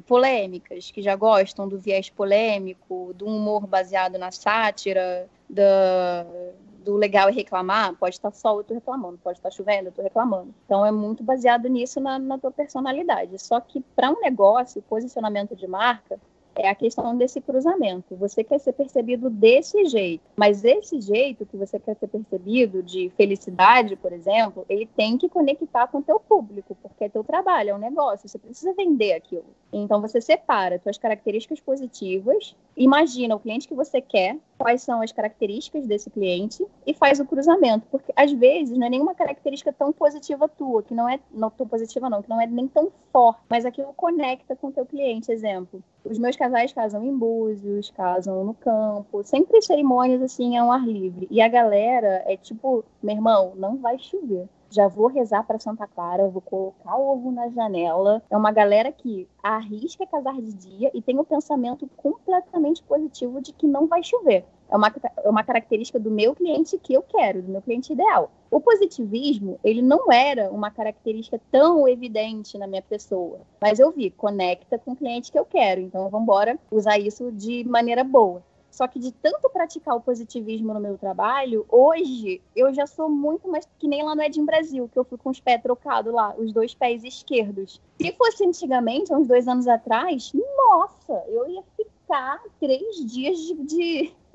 Speaker 4: polêmicas, que já gostam do viés polêmico, do humor baseado na sátira, do legal é reclamar, pode estar sol, eu tô reclamando, pode estar chovendo, eu tô reclamando. Então é muito baseado nisso na tua personalidade. Só que para um negócio, o posicionamento de marca é a questão desse cruzamento. Você quer ser percebido desse jeito, mas esse jeito que você quer ser percebido, de felicidade, por exemplo, ele tem que conectar com o teu público, porque é teu trabalho, é um negócio, você precisa vender aquilo. Então você separa tuas características positivas imagina o cliente que você quer, quais são as características desse cliente e faz o cruzamento. Porque, às vezes, não é nenhuma característica tão positiva tua, que não é tão positiva não, que não é nem tão forte, mas aquilo conecta com o teu cliente. Exemplo, os meus casais casam em Búzios, casam no campo, sempre cerimônias assim ao ar livre. E a galera é tipo, meu irmão, não vai chover. Já vou rezar para Santa Clara, vou colocar o ovo na janela. É uma galera que arrisca casar de dia e tem o pensamento completamente positivo de que não vai chover. É uma característica do meu cliente que eu quero, do meu cliente ideal. O positivismo, ele não era uma característica tão evidente na minha pessoa. Mas eu vi, conecta com o cliente que eu quero. Então, vamos embora usar isso de maneira boa. Só que de tanto praticar o positivismo no meu trabalho, hoje eu já sou muito mais que nem lá no Edin Brasil, que eu fui com os pés trocados lá, os 2 pés esquerdos. Se fosse antigamente, há uns 2 anos atrás, nossa, eu ia ficar 3 dias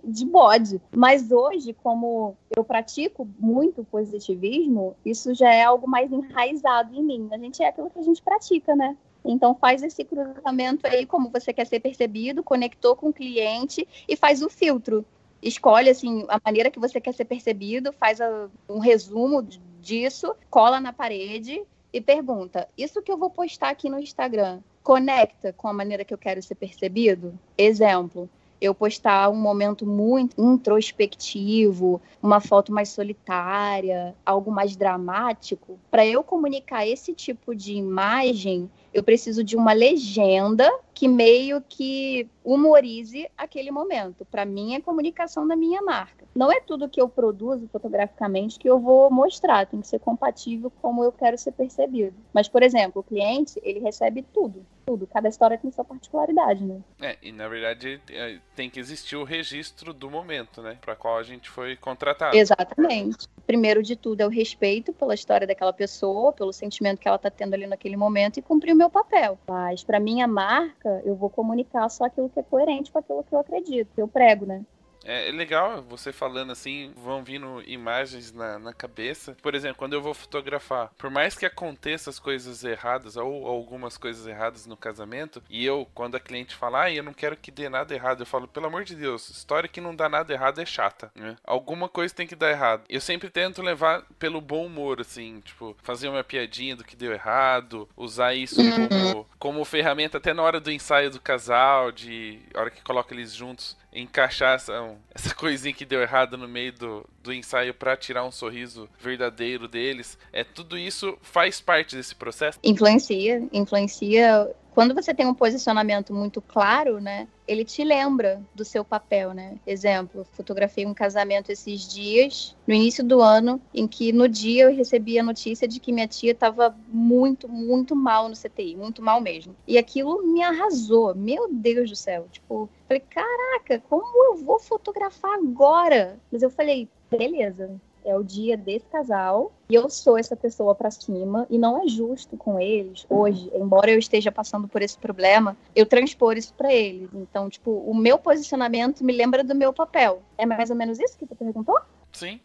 Speaker 4: de bode. Mas hoje, como eu pratico muito positivismo, isso já é algo mais enraizado em mim. A gente é aquilo que a gente pratica, né? Então faz esse cruzamento aí, como você quer ser percebido, conectou com o cliente e faz o filtro. Escolhe assim, a maneira que você quer ser percebido, faz um resumo disso, cola na parede e pergunta, isso que eu vou postar aqui no Instagram, conecta com a maneira que eu quero ser percebido? Exemplo, eu postar um momento muito introspectivo, uma foto mais solitária, algo mais dramático, para eu comunicar esse tipo de imagem, eu preciso de uma legenda que meio que humorize aquele momento. Para mim, é comunicação da minha marca. Não é tudo que eu produzo fotograficamente que eu vou mostrar, tem que ser compatível com como eu quero ser percebido. Mas, por exemplo, o cliente, ele recebe tudo. Cada história tem sua particularidade, né?
Speaker 2: E na verdade tem que existir o registro do momento, né? Para qual a gente foi contratado.
Speaker 4: Exatamente. Primeiro de tudo é o respeito pela história daquela pessoa, pelo sentimento que ela está tendo ali naquele momento e cumprir o meu papel. Mas para minha marca, eu vou comunicar só aquilo que é coerente com aquilo que eu acredito, que eu prego, né?
Speaker 2: É legal você falando assim, vão vindo imagens na cabeça. Por exemplo, quando eu vou fotografar, por mais que aconteça as coisas erradas ou algumas coisas erradas no casamento, e eu, quando a cliente fala, eu não quero que dê nada errado, eu falo, pelo amor de Deus, história que não dá nada errado é chata, né? Alguma coisa tem que dar errado. Eu sempre tento levar pelo bom humor, assim, tipo, fazer uma piadinha do que deu errado, usar isso como ferramenta até na hora do ensaio do casal, de hora que coloca eles juntos, encaixar essa coisinha que deu errado no meio do ensaio pra tirar um sorriso verdadeiro deles. Tudo isso faz parte desse processo?
Speaker 4: Influencia. Quando você tem um posicionamento muito claro, né, ele te lembra do seu papel, né? Exemplo, fotografei um casamento esses dias, no início do ano, em que no dia eu recebi a notícia de que minha tia estava muito, muito mal no CTI, muito mal mesmo. E aquilo me arrasou, meu Deus do céu. Tipo, falei, caraca, como eu vou fotografar agora? Mas eu falei, beleza. É o dia desse casal e eu sou essa pessoa pra cima e não é justo com eles hoje, embora eu esteja passando por esse problema, eu transpor isso pra eles. Então, tipo, o meu posicionamento me lembra do meu papel. É mais ou menos isso que tu perguntou?
Speaker 2: Sim,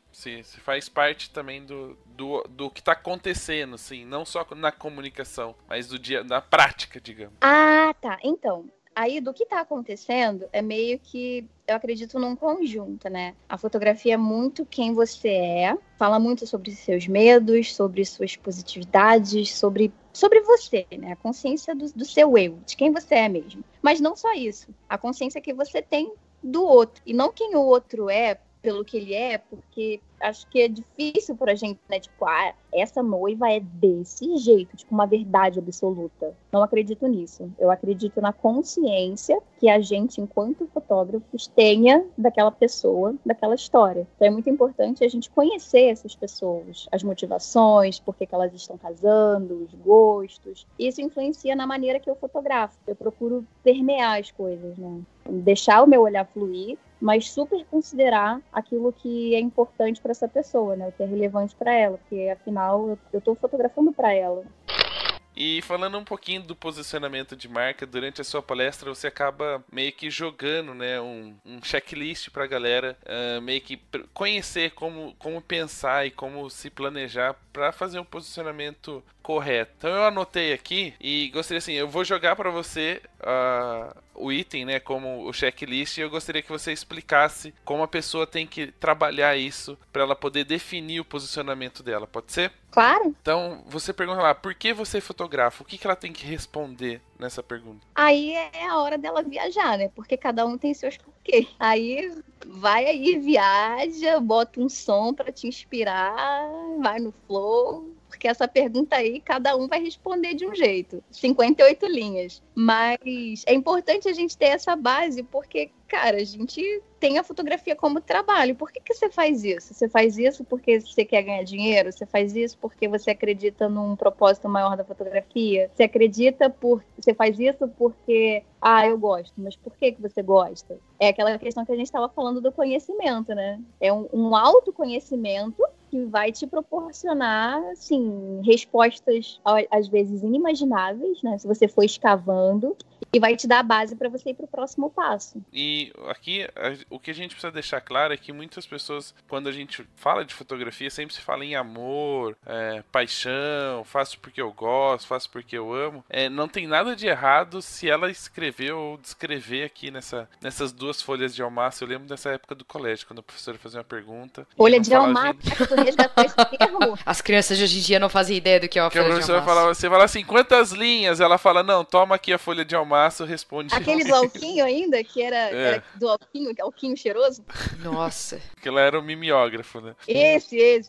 Speaker 2: faz parte também do que tá acontecendo, sim, não só na comunicação, mas na prática, digamos.
Speaker 4: Ah, tá. Então, aí do que tá acontecendo é meio que, eu acredito num conjunto, né? A fotografia é muito quem você é, fala muito sobre seus medos, sobre suas positividades, sobre você, né? A consciência do seu eu, de quem você é mesmo. Mas não só isso, a consciência que você tem do outro, e não quem o outro é pelo que ele é, porque acho que é difícil pra gente, né? Tipo, essa noiva é desse jeito, tipo, uma verdade absoluta. Não acredito nisso. Eu acredito na consciência que a gente, enquanto fotógrafos, tenha daquela pessoa, daquela história. Então é muito importante a gente conhecer essas pessoas, as motivações, por que elas estão casando, os gostos. Isso influencia na maneira que eu fotografo. Eu procuro permear as coisas, né? Deixar o meu olhar fluir, mas super considerar aquilo que é importante para essa pessoa, né? O que é relevante para ela, porque afinal eu estou fotografando para ela.
Speaker 2: E falando um pouquinho do posicionamento de marca, durante a sua palestra você acaba meio que jogando, né, um checklist pra galera meio que conhecer como pensar e como se planejar para fazer um posicionamento correta. Então eu anotei aqui e gostaria assim, eu vou jogar pra você o item, né, como o checklist, e eu gostaria que você explicasse como a pessoa tem que trabalhar isso pra ela poder definir o posicionamento dela, pode ser?
Speaker 4: Claro.
Speaker 2: Então, você pergunta lá, por que você fotografa? O que ela tem que responder nessa pergunta?
Speaker 4: Aí é a hora dela viajar, né? Porque cada um tem seus porquês. Aí vai aí, viaja, bota um som pra te inspirar, vai no flow. Porque essa pergunta aí, cada um vai responder de um jeito. 58 linhas. Mas é importante a gente ter essa base, porque, cara, a gente tem a fotografia como trabalho. Por que você faz isso? Você faz isso porque você quer ganhar dinheiro? Você faz isso porque você acredita num propósito maior da fotografia? Você faz isso porque, eu gosto. Mas por que você gosta? É aquela questão que a gente estava falando do conhecimento, né? É um autoconhecimento que vai te proporcionar, assim, respostas às vezes inimagináveis, né? Se você for escavando, e vai te dar a base para você ir para o próximo passo.
Speaker 2: E aqui, o que a gente precisa deixar claro é que muitas pessoas, quando a gente fala de fotografia, sempre se fala em amor, paixão, faço porque eu gosto, faço porque eu amo. Não tem nada de errado se ela escrever ou descrever aqui nessas 2 folhas de almaço. Eu lembro dessa época do colégio, quando a professora fazia uma pergunta.
Speaker 4: Folha de almaço, tu resgatou esse termo?
Speaker 3: As crianças de hoje em dia não fazem ideia do que é uma folha de almaço.
Speaker 2: Você fala assim, quantas linhas? Ela fala, não, toma aqui a folha de almaço, responde.
Speaker 4: Aquele do Alquinho ainda, que era do Alquinho, que é Alquinho cheiroso?
Speaker 3: Nossa.
Speaker 2: Que ela era um mimeógrafo, né?
Speaker 4: Esse.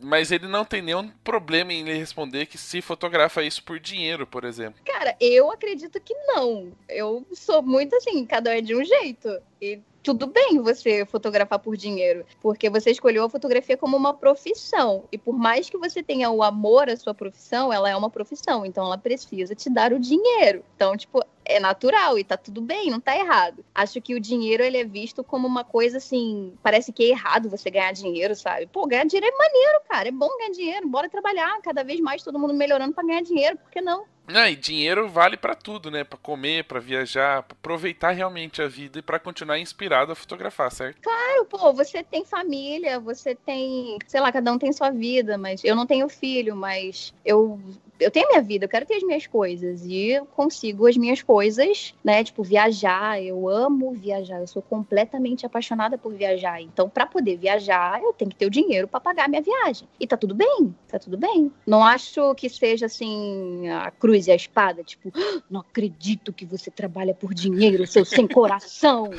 Speaker 2: Mas ele não tem nenhum problema em lhe responder que se fotografa isso por dinheiro, por exemplo.
Speaker 4: Cara, eu acredito que não. Eu sou muito assim, cada um é de um jeito. E tudo bem você fotografar por dinheiro, porque você escolheu a fotografia como uma profissão. E por mais que você tenha o amor à sua profissão, ela é uma profissão, então ela precisa te dar o dinheiro. Então, tipo, é natural e tá tudo bem, não tá errado. Acho que o dinheiro, ele é visto como uma coisa assim, parece que é errado você ganhar dinheiro, sabe? Pô, ganhar dinheiro é maneiro, cara, é bom ganhar dinheiro, bora trabalhar, cada vez mais todo mundo melhorando pra ganhar dinheiro, por que não?
Speaker 2: E dinheiro vale pra tudo, né? Pra comer, pra viajar, pra aproveitar realmente a vida e pra continuar inspirado a fotografar, certo?
Speaker 4: Claro, pô, você tem família, você tem, sei lá, cada um tem sua vida, mas eu não tenho filho, mas eu tenho a minha vida, eu quero ter as minhas coisas e eu consigo as minhas coisas, né? Tipo, viajar, eu amo viajar, eu sou completamente apaixonada por viajar. Então, pra poder viajar, eu tenho que ter o dinheiro pra pagar a minha viagem. E tá tudo bem, tá tudo bem. Não acho que seja, assim, a cruz e a espada, tipo, não acredito que você trabalha por dinheiro, seu sem coração,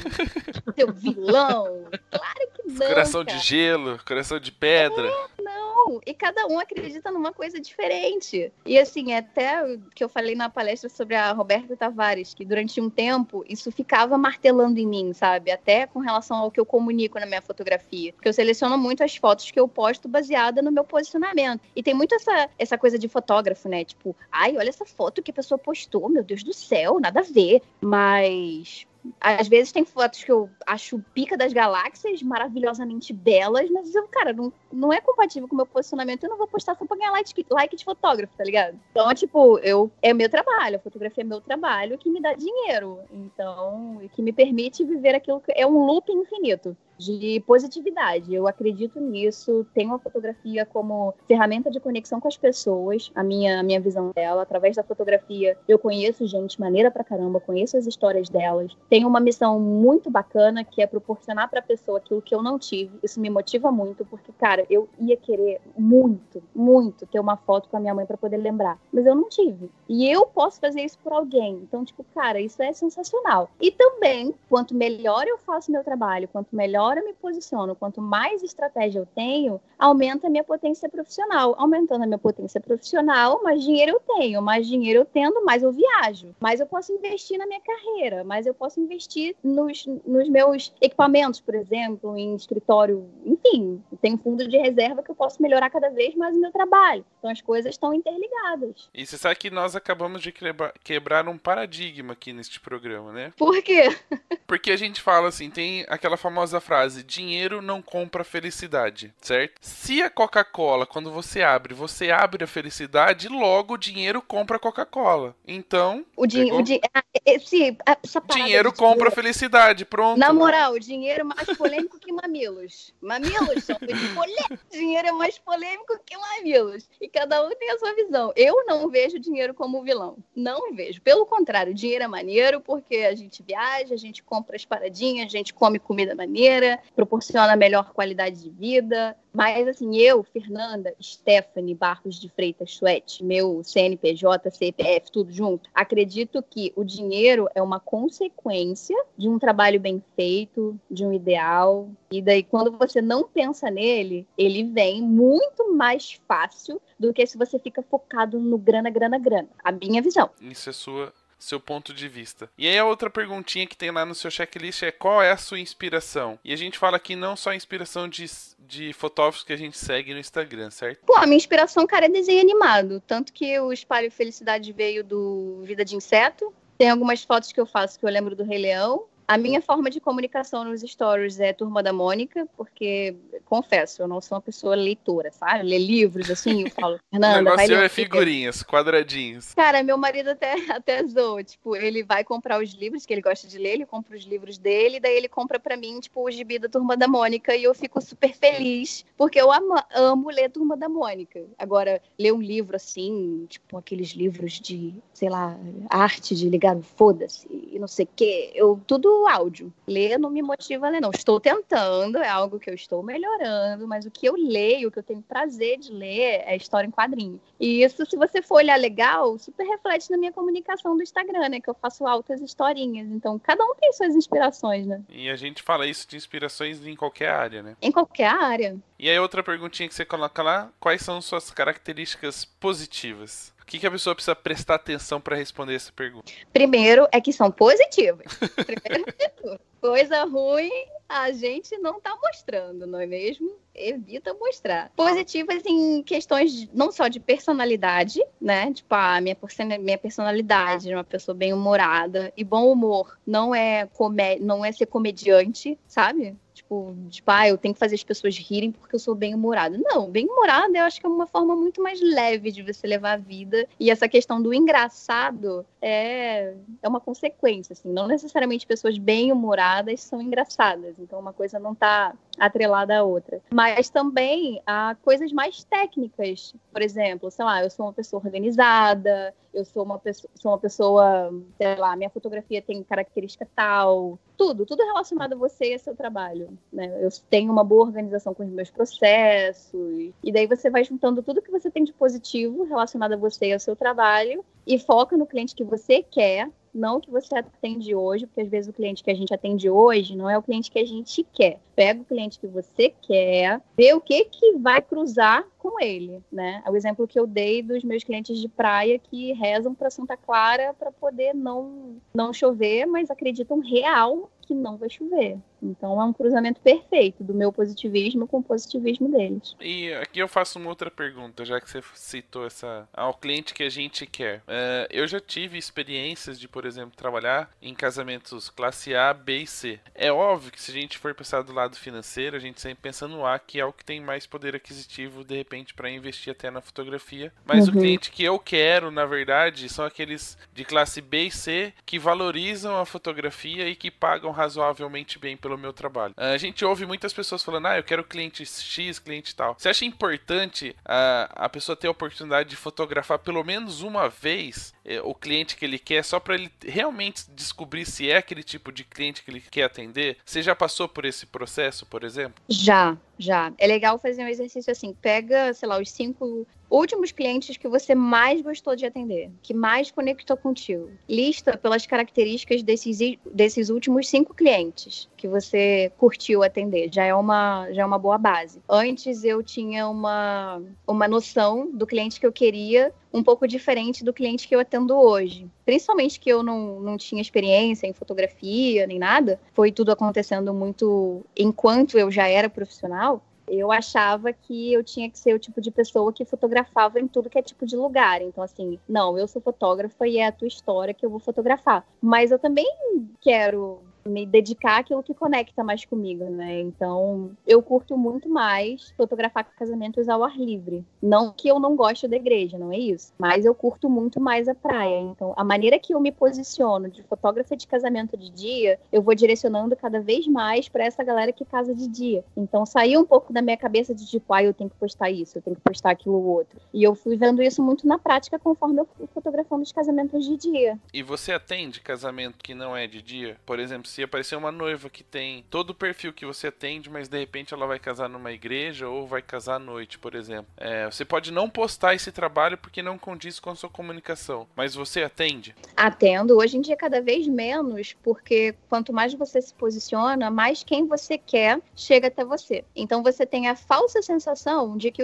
Speaker 4: seu vilão. Claro que não,
Speaker 2: Coração
Speaker 4: cara.
Speaker 2: de gelo, coração de pedra.
Speaker 4: Não, e cada um acredita numa coisa diferente. E assim, até o que eu falei na palestra sobre a Roberta Tavares, que durante um tempo isso ficava martelando em mim, sabe? Até com relação ao que eu comunico na minha fotografia. Porque eu seleciono muito as fotos que eu posto baseada no meu posicionamento. E tem muito essa coisa de fotógrafo, né? Tipo, ai, olha essa foto que a pessoa postou, meu Deus do céu, nada a ver. Mas às vezes tem fotos que eu acho pica das galáxias, maravilhosamente belas, mas eu, cara, não é compatível com o meu posicionamento, eu não vou postar só pra ganhar like de fotógrafo, tá ligado? Então, tipo, é meu trabalho, a fotografia é meu trabalho que me dá dinheiro, então, que me permite viver aquilo que é um loop infinito de positividade. Eu acredito nisso, tenho a fotografia como ferramenta de conexão com as pessoas, a minha visão dela. Através da fotografia, eu conheço gente maneira pra caramba, conheço as histórias delas. Tenho uma missão muito bacana, que é proporcionar pra pessoa aquilo que eu não tive. Isso me motiva muito, porque, cara, eu ia querer muito, muito ter uma foto com a minha mãe pra poder lembrar. Mas eu não tive. E eu posso fazer isso por alguém. Então, tipo, cara, isso é sensacional. E também, quanto melhor eu faço meu trabalho, quanto melhor eu me posiciono, quanto mais estratégia eu tenho, aumenta a minha potência profissional. Aumentando a minha potência profissional, mais dinheiro eu tenho. Mais dinheiro eu tendo, mais eu viajo. Mais eu posso investir na minha carreira. Mais eu posso investir nos meus equipamentos, por exemplo, em escritório. Enfim, tem um fundo de reserva que eu posso melhorar cada vez mais o meu trabalho. Então as coisas estão interligadas.
Speaker 2: E você sabe que nós acabamos de quebrar um paradigma aqui neste programa, né?
Speaker 4: Por quê?
Speaker 2: Porque a gente fala assim, tem aquela famosa frase, dinheiro não compra felicidade, certo? Se a Coca-Cola, quando você abre a felicidade, logo o dinheiro compra a Coca-Cola. Então,
Speaker 4: essa
Speaker 2: dinheiro compra felicidade, pronto.
Speaker 4: Na moral, dinheiro mais polêmico que mamilos. Mamilos são polêmicos. Dinheiro é mais polêmico que mamilos. E cada um tem a sua visão. Eu não vejo dinheiro como vilão. Não vejo. Pelo contrário, dinheiro é maneiro porque a gente viaja, a gente compra as paradinhas, a gente come comida maneira, proporciona melhor qualidade de vida. Mas, assim, eu, Fernanda, Stephanie Barros de Freitas Suete, meu CNPJ, CPF, tudo junto, acredito que o dinheiro é uma consequência de um trabalho bem feito, de um ideal. E daí, quando você não pensa nele, ele vem muito mais fácil do que se você fica focado no grana, grana, grana. A minha visão.
Speaker 2: Isso é seu ponto de vista. E aí a outra perguntinha que tem lá no seu checklist é qual é a sua inspiração? E a gente fala aqui não só a inspiração de fotógrafos que a gente segue no Instagram, certo?
Speaker 4: Pô, a minha inspiração, cara, é desenho animado. Tanto que o Espalho Felicidade veio do Vida de Inseto. Tem algumas fotos que eu faço que eu lembro do Rei Leão. A minha forma de comunicação nos stories é Turma da Mônica, porque, confesso, eu não sou uma pessoa leitora, sabe? Ler livros, assim, eu falo, Fernanda,
Speaker 2: o negócio
Speaker 4: vai ler
Speaker 2: é figurinhas, quadradinhos.
Speaker 4: Cara, meu marido até zoa, tipo, ele vai comprar os livros que ele gosta de ler, ele compra os livros dele, daí ele compra pra mim, tipo, o gibi da Turma da Mônica, e eu fico super feliz, porque eu amo ler Turma da Mônica. Agora, ler um livro assim, tipo, aqueles livros de, sei lá, arte de ligar foda-se, e não sei o quê, tudo áudio. Ler não me motiva a ler, não. Estou tentando, é algo que eu estou melhorando, mas o que eu leio, o que eu tenho prazer de ler é história em quadrinho. E isso, se você for olhar legal, super reflete na minha comunicação do Instagram, né? Que eu faço altas historinhas. Então, cada um tem suas inspirações, né?
Speaker 2: E a gente fala isso de inspirações em qualquer área, né?
Speaker 4: Em qualquer área.
Speaker 2: E aí outra perguntinha que você coloca lá, quais são suas características positivas? O que a pessoa precisa prestar atenção para responder essa pergunta?
Speaker 4: Primeiro é que são positivas. Primeiro de tudo. Coisa ruim a gente não tá mostrando, não é mesmo? Evita mostrar. Positivas em questões não só de personalidade, né? Tipo, a minha personalidade é uma pessoa bem humorada. E bom humor não é ser comediante, sabe? Tipo, eu tenho que fazer as pessoas rirem porque eu sou bem-humorada. Não, bem-humorada eu acho que é uma forma muito mais leve de você levar a vida. E essa questão do engraçado é uma consequência, assim. Não necessariamente pessoas bem-humoradas são engraçadas. Então, uma coisa não tá atrelada à outra. Mas também há coisas mais técnicas. Por exemplo, sei lá, eu sou uma pessoa organizada, eu sou uma pessoa, sei lá, minha fotografia tem característica tal. Tudo relacionado a você e a seu trabalho, né? Eu tenho uma boa organização com os meus processos. E daí você vai juntando tudo que você tem de positivo relacionado a você e ao seu trabalho e foca no cliente que você quer, não o que você atende hoje, porque às vezes o cliente que a gente atende hoje não é o cliente que a gente quer. Pega o cliente que você quer, vê o que vai cruzar com ele, né? É o exemplo que eu dei dos meus clientes de praia que rezam para Santa Clara para poder não chover, mas acreditam real que não vai chover. Então é um cruzamento perfeito do meu positivismo com o positivismo deles.
Speaker 2: E aqui eu faço uma outra pergunta, já que você citou ao cliente que a gente quer. Eu já tive experiências de, por exemplo, trabalhar em casamentos classe A, B e C. É óbvio que se a gente for pensar do lado financeiro, a gente sempre pensa no A, que é o que tem mais poder aquisitivo, de repente, para investir até na fotografia. Mas o cliente que eu quero, na verdade, são aqueles de classe B e C que valorizam a fotografia e que pagam razoavelmente bem pelo meu trabalho. A gente ouve muitas pessoas falando, eu quero cliente X, cliente tal. Você acha importante a pessoa ter a oportunidade de fotografar pelo menos uma vez o cliente que ele quer, só para ele realmente descobrir se é aquele tipo de cliente que ele quer atender? Você já passou por esse processo, por exemplo?
Speaker 4: Já. É legal fazer um exercício assim, pega, sei lá, os 5 últimos clientes que você mais gostou de atender, que mais conectou contigo. Lista pelas características desses últimos 5 clientes que você curtiu atender. Já é uma boa base. Antes eu tinha uma noção do cliente que eu queria, um pouco diferente do cliente que eu atendo hoje. Principalmente que eu não tinha experiência em fotografia nem nada. Foi tudo acontecendo muito enquanto eu já era profissional. Eu achava que eu tinha que ser o tipo de pessoa que fotografava em tudo que é tipo de lugar. Então, assim, não, eu sou fotógrafa e é a tua história que eu vou fotografar. Mas eu também quero me dedicar àquilo que conecta mais comigo, né? Então, eu curto muito mais fotografar casamentos ao ar livre. Não que eu não goste da igreja, não é isso. Mas eu curto muito mais a praia. Então, a maneira que eu me posiciono de fotógrafa de casamento de dia, eu vou direcionando cada vez mais para essa galera que casa de dia. Então, saiu um pouco da minha cabeça de tipo, eu tenho que postar isso, eu tenho que postar aquilo outro. E eu fui vendo isso muito na prática conforme eu fui fotografando os casamentos de dia.
Speaker 2: E você atende casamento que não é de dia? Por exemplo, se aparecer uma noiva que tem todo o perfil que você atende, mas de repente ela vai casar numa igreja ou vai casar à noite, por exemplo. Você pode não postar esse trabalho porque não condiz com a sua comunicação, mas você atende?
Speaker 4: Atendo. Hoje em dia, cada vez menos, porque quanto mais você se posiciona, mais quem você quer chega até você. Então, você tem a falsa sensação de que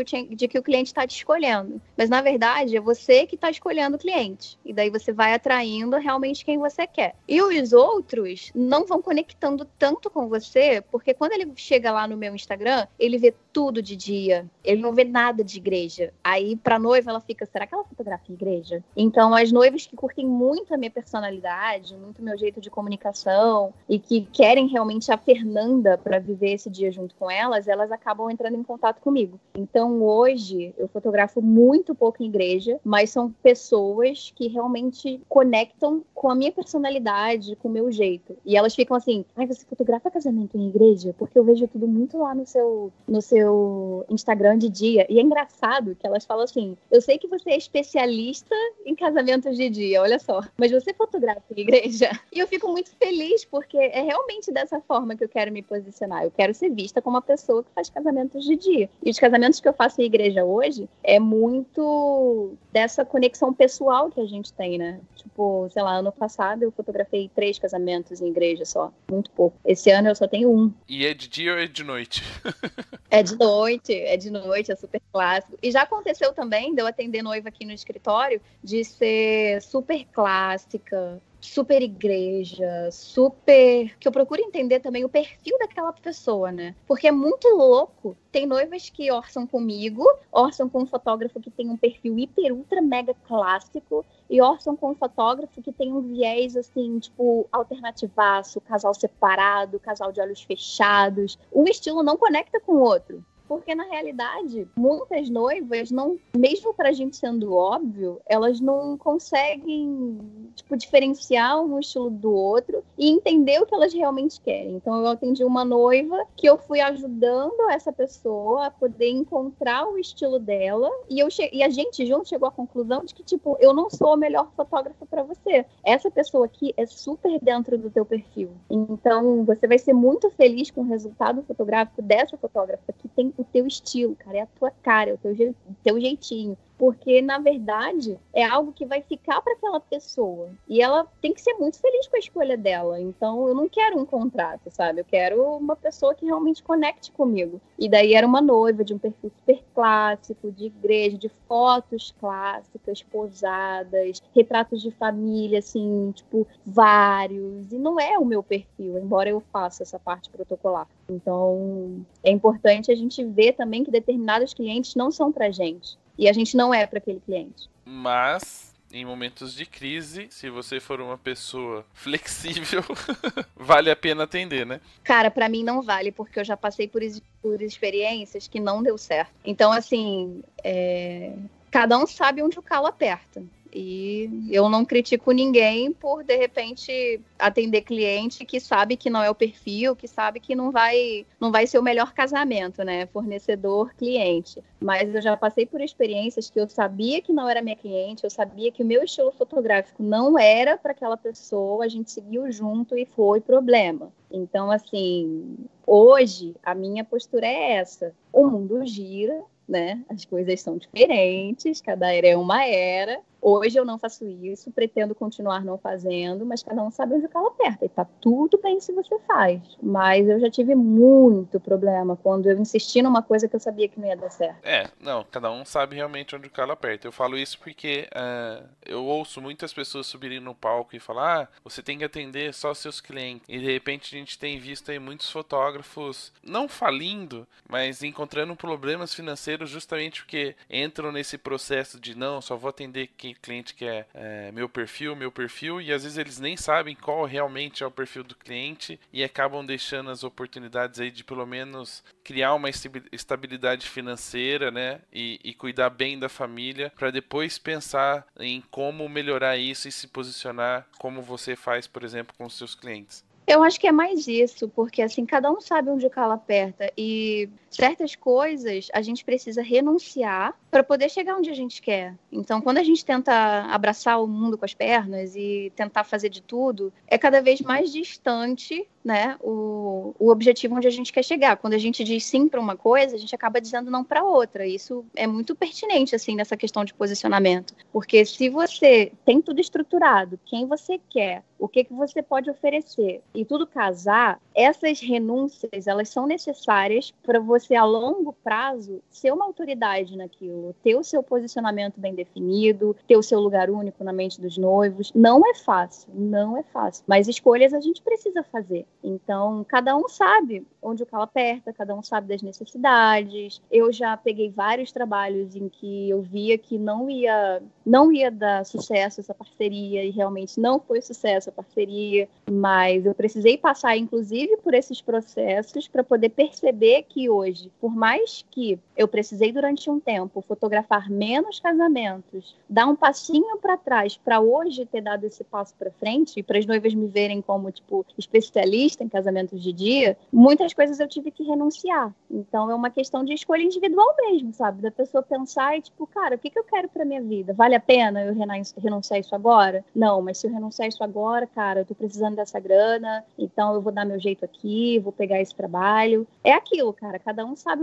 Speaker 4: o cliente está te escolhendo. Mas, na verdade, é você que está escolhendo o cliente. E daí você vai atraindo realmente quem você quer. E os outros não vão conectando tanto com você, porque quando ele chega lá no meu Instagram, ele vê tudo de dia. Ele não vê nada de igreja. Aí, pra noiva, ela fica, será que ela fotografa em igreja? Então, as noivas que curtem muito a minha personalidade, muito o meu jeito de comunicação, e que querem realmente a Fernanda para viver esse dia junto com elas acabam entrando em contato comigo. Então, hoje, eu fotografo muito pouco em igreja, mas são pessoas que realmente conectam com a minha personalidade, com o meu jeito. E elas ficam assim, você fotografa casamento em igreja? Porque eu vejo tudo muito lá no seu Instagram de dia. E é engraçado que elas falam assim, eu sei que você é especialista em casamentos de dia, olha só, mas você fotografa em igreja? E eu fico muito feliz, porque é realmente dessa forma que eu quero me posicionar. Eu quero ser vista como uma pessoa que faz casamentos de dia. E os casamentos que eu faço em igreja hoje é muito dessa conexão pessoal que a gente tem, né? Tipo, sei lá, ano passado eu fotografei 3 casamentos em igreja só. Muito pouco. Esse ano eu só tenho 1.
Speaker 2: E é de dia ou é de noite?
Speaker 4: É de noite, é super clássico. E já aconteceu também de eu atender noiva aqui no escritório de ser super clássica, super igreja, super... Que eu procuro entender também o perfil daquela pessoa, né? Porque é muito louco. Tem noivas que orçam comigo, orçam com um fotógrafo que tem um perfil hiper, ultra, mega clássico, e orçam com um fotógrafo que tem um viés, assim, tipo, alternativaço, casal separado, casal de olhos fechados. Um estilo não conecta com o outro. Porque, na realidade, muitas noivas, não, mesmo pra gente sendo óbvio, elas não conseguem, tipo, diferenciar um estilo do outro e entender o que elas realmente querem. Então, eu atendi uma noiva que eu fui ajudando essa pessoa a poder encontrar o estilo dela e a gente junto chegou à conclusão de que, tipo, eu não sou a melhor fotógrafa pra você. Essa pessoa aqui é super dentro do teu perfil. Então, você vai ser muito feliz com o resultado fotográfico dessa fotógrafa que tem o teu estilo, cara, é a tua cara, é o teu jeitinho. Porque, na verdade, é algo que vai ficar para aquela pessoa. E ela tem que ser muito feliz com a escolha dela. Então, eu não quero um contrato, sabe? Eu quero uma pessoa que realmente conecte comigo. E daí era uma noiva de um perfil super clássico, de igreja, de fotos clássicas, posadas, retratos de família, assim, tipo, vários. E não é o meu perfil, embora eu faça essa parte protocolar. Então, é importante a gente ver também que determinados clientes não são pra gente. E a gente não é para aquele cliente.
Speaker 2: Mas, em momentos de crise, se você for uma pessoa flexível, vale a pena atender, né?
Speaker 4: Cara, para mim não vale, porque eu já passei por experiências que não deu certo. Então, assim, cada um sabe onde o calo aperta. E eu não critico ninguém por, de repente, atender cliente que sabe que não é o perfil, que sabe que não vai ser o melhor casamento, né? Fornecedor-cliente. Mas eu já passei por experiências que eu sabia que não era minha cliente, eu sabia que o meu estilo fotográfico não era para aquela pessoa, a gente seguiu junto e foi problema. Então, assim, hoje a minha postura é essa. O mundo gira, né? As coisas são diferentes, cada era é uma era. Hoje eu não faço isso, pretendo continuar não fazendo, mas cada um sabe onde o calo aperta. E tá tudo bem se você faz. Mas eu já tive muito problema quando eu insisti numa coisa que eu sabia que não ia dar certo.
Speaker 2: Não, cada um sabe realmente onde o calo aperta. Eu falo isso porque eu ouço muitas pessoas subirem no palco e falar, você tem que atender só seus clientes. E de repente a gente tem visto aí muitos fotógrafos, não falindo, mas encontrando problemas financeiros justamente porque entram nesse processo de não, só vou atender quem cliente quer meu perfil, e às vezes eles nem sabem qual realmente é o perfil do cliente e acabam deixando as oportunidades aí de pelo menos criar uma estabilidade financeira, né, e cuidar bem da família para depois pensar em como melhorar isso e se posicionar como você faz, por exemplo, com os seus clientes.
Speaker 4: Eu acho que é mais isso, porque assim, cada um sabe onde o calo aperta e certas coisas a gente precisa renunciar para poder chegar onde a gente quer. Então, quando a gente tenta abraçar o mundo com as pernas e tentar fazer de tudo, é cada vez mais distante, né, o objetivo onde a gente quer chegar. Quando a gente diz sim para uma coisa, a gente acaba dizendo não para outra. Isso é muito pertinente, assim, nessa questão de posicionamento. Porque se você tem tudo estruturado, quem você quer, o que você pode oferecer e tudo casar, essas renúncias, elas são necessárias para você, a longo prazo, ser uma autoridade naquilo, ter o seu posicionamento bem definido, ter o seu lugar único na mente dos noivos. Não é fácil, mas escolhas a gente precisa fazer. Então, cada um sabe onde o calo aperta, cada um sabe das necessidades. Eu já peguei vários trabalhos em que eu via que não ia dar sucesso essa parceria e realmente não foi sucesso a parceria, mas eu precisei passar, inclusive, por esses processos para poder perceber que hoje, por mais que eu precisei durante um tempo fotografar menos casamentos, dar um passinho para trás para hoje ter dado esse passo para frente e para as noivas me verem como, tipo, especialista em casamentos de dia, muitas coisas eu tive que renunciar. Então é uma questão de escolha individual mesmo, sabe? Da pessoa pensar e, tipo, cara, o que eu quero para minha vida? Vale a pena eu renunciar isso agora? Não, mas se eu renunciar isso agora, cara, eu tô precisando dessa grana, então eu vou dar meu jeito aqui, vou pegar esse trabalho. É aquilo, cara, cada um sabe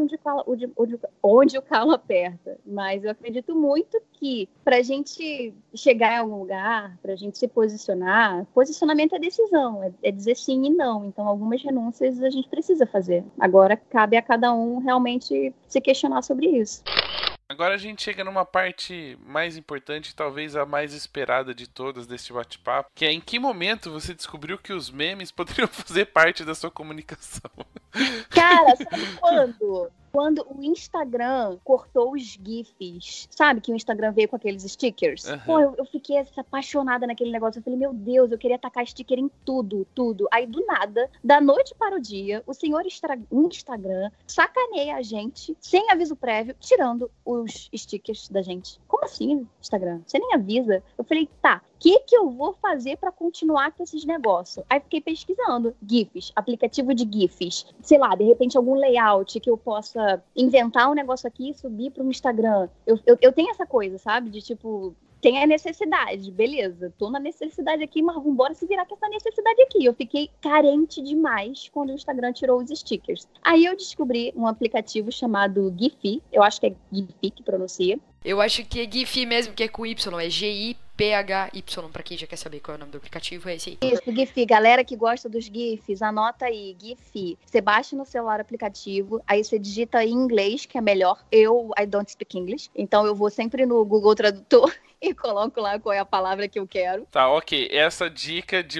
Speaker 4: onde o calo aperta, mas eu acredito muito que pra gente chegar em algum lugar, pra gente se posicionar, posicionamento é decisão, é dizer sim e não, então algumas renúncias a gente precisa fazer. Agora cabe a cada um realmente se questionar sobre isso.
Speaker 2: Agora a gente chega numa parte mais importante, talvez a mais esperada de todas deste bate-papo, que é em que momento você descobriu que os memes poderiam fazer parte da sua comunicação?
Speaker 4: Cara, sabe quando? Quando o Instagram cortou os GIFs, sabe? Que o Instagram veio com aqueles stickers. Uhum. Pô, eu fiquei apaixonada naquele negócio. Eu falei, meu Deus, eu queria tacar sticker em tudo. Aí, do nada, da noite para o dia, o senhor Instagram sacaneia a gente, sem aviso prévio, tirando os stickers da gente. Como assim, Instagram? Você nem avisa. Eu falei, tá, o que eu vou fazer pra continuar com esses negócios? Aí fiquei pesquisando GIFs, aplicativo de GIFs. Sei lá, de repente algum layout que eu possa inventar um negócio aqui e subir para um Instagram. Eu tenho essa coisa, sabe? De tipo, tem a necessidade, beleza, tô na necessidade aqui, mas vambora se virar com essa necessidade aqui. Eu fiquei carente demais quando o Instagram tirou os stickers. Aí eu descobri um aplicativo chamado Giphy, eu acho que é Giphy que pronuncia.
Speaker 3: Eu acho que é Giphy mesmo, que é com Y, é GIPHY, pra quem já quer saber qual é o nome do aplicativo, é esse aí.
Speaker 4: Isso, Giphy, galera que gosta dos GIFs, anota aí, Giphy. Você baixa no celular o aplicativo, aí você digita em inglês, que é melhor. I don't speak English, então eu vou sempre no Google Tradutor e coloco lá qual é a palavra que eu quero.
Speaker 2: Tá, ok. Essa dica de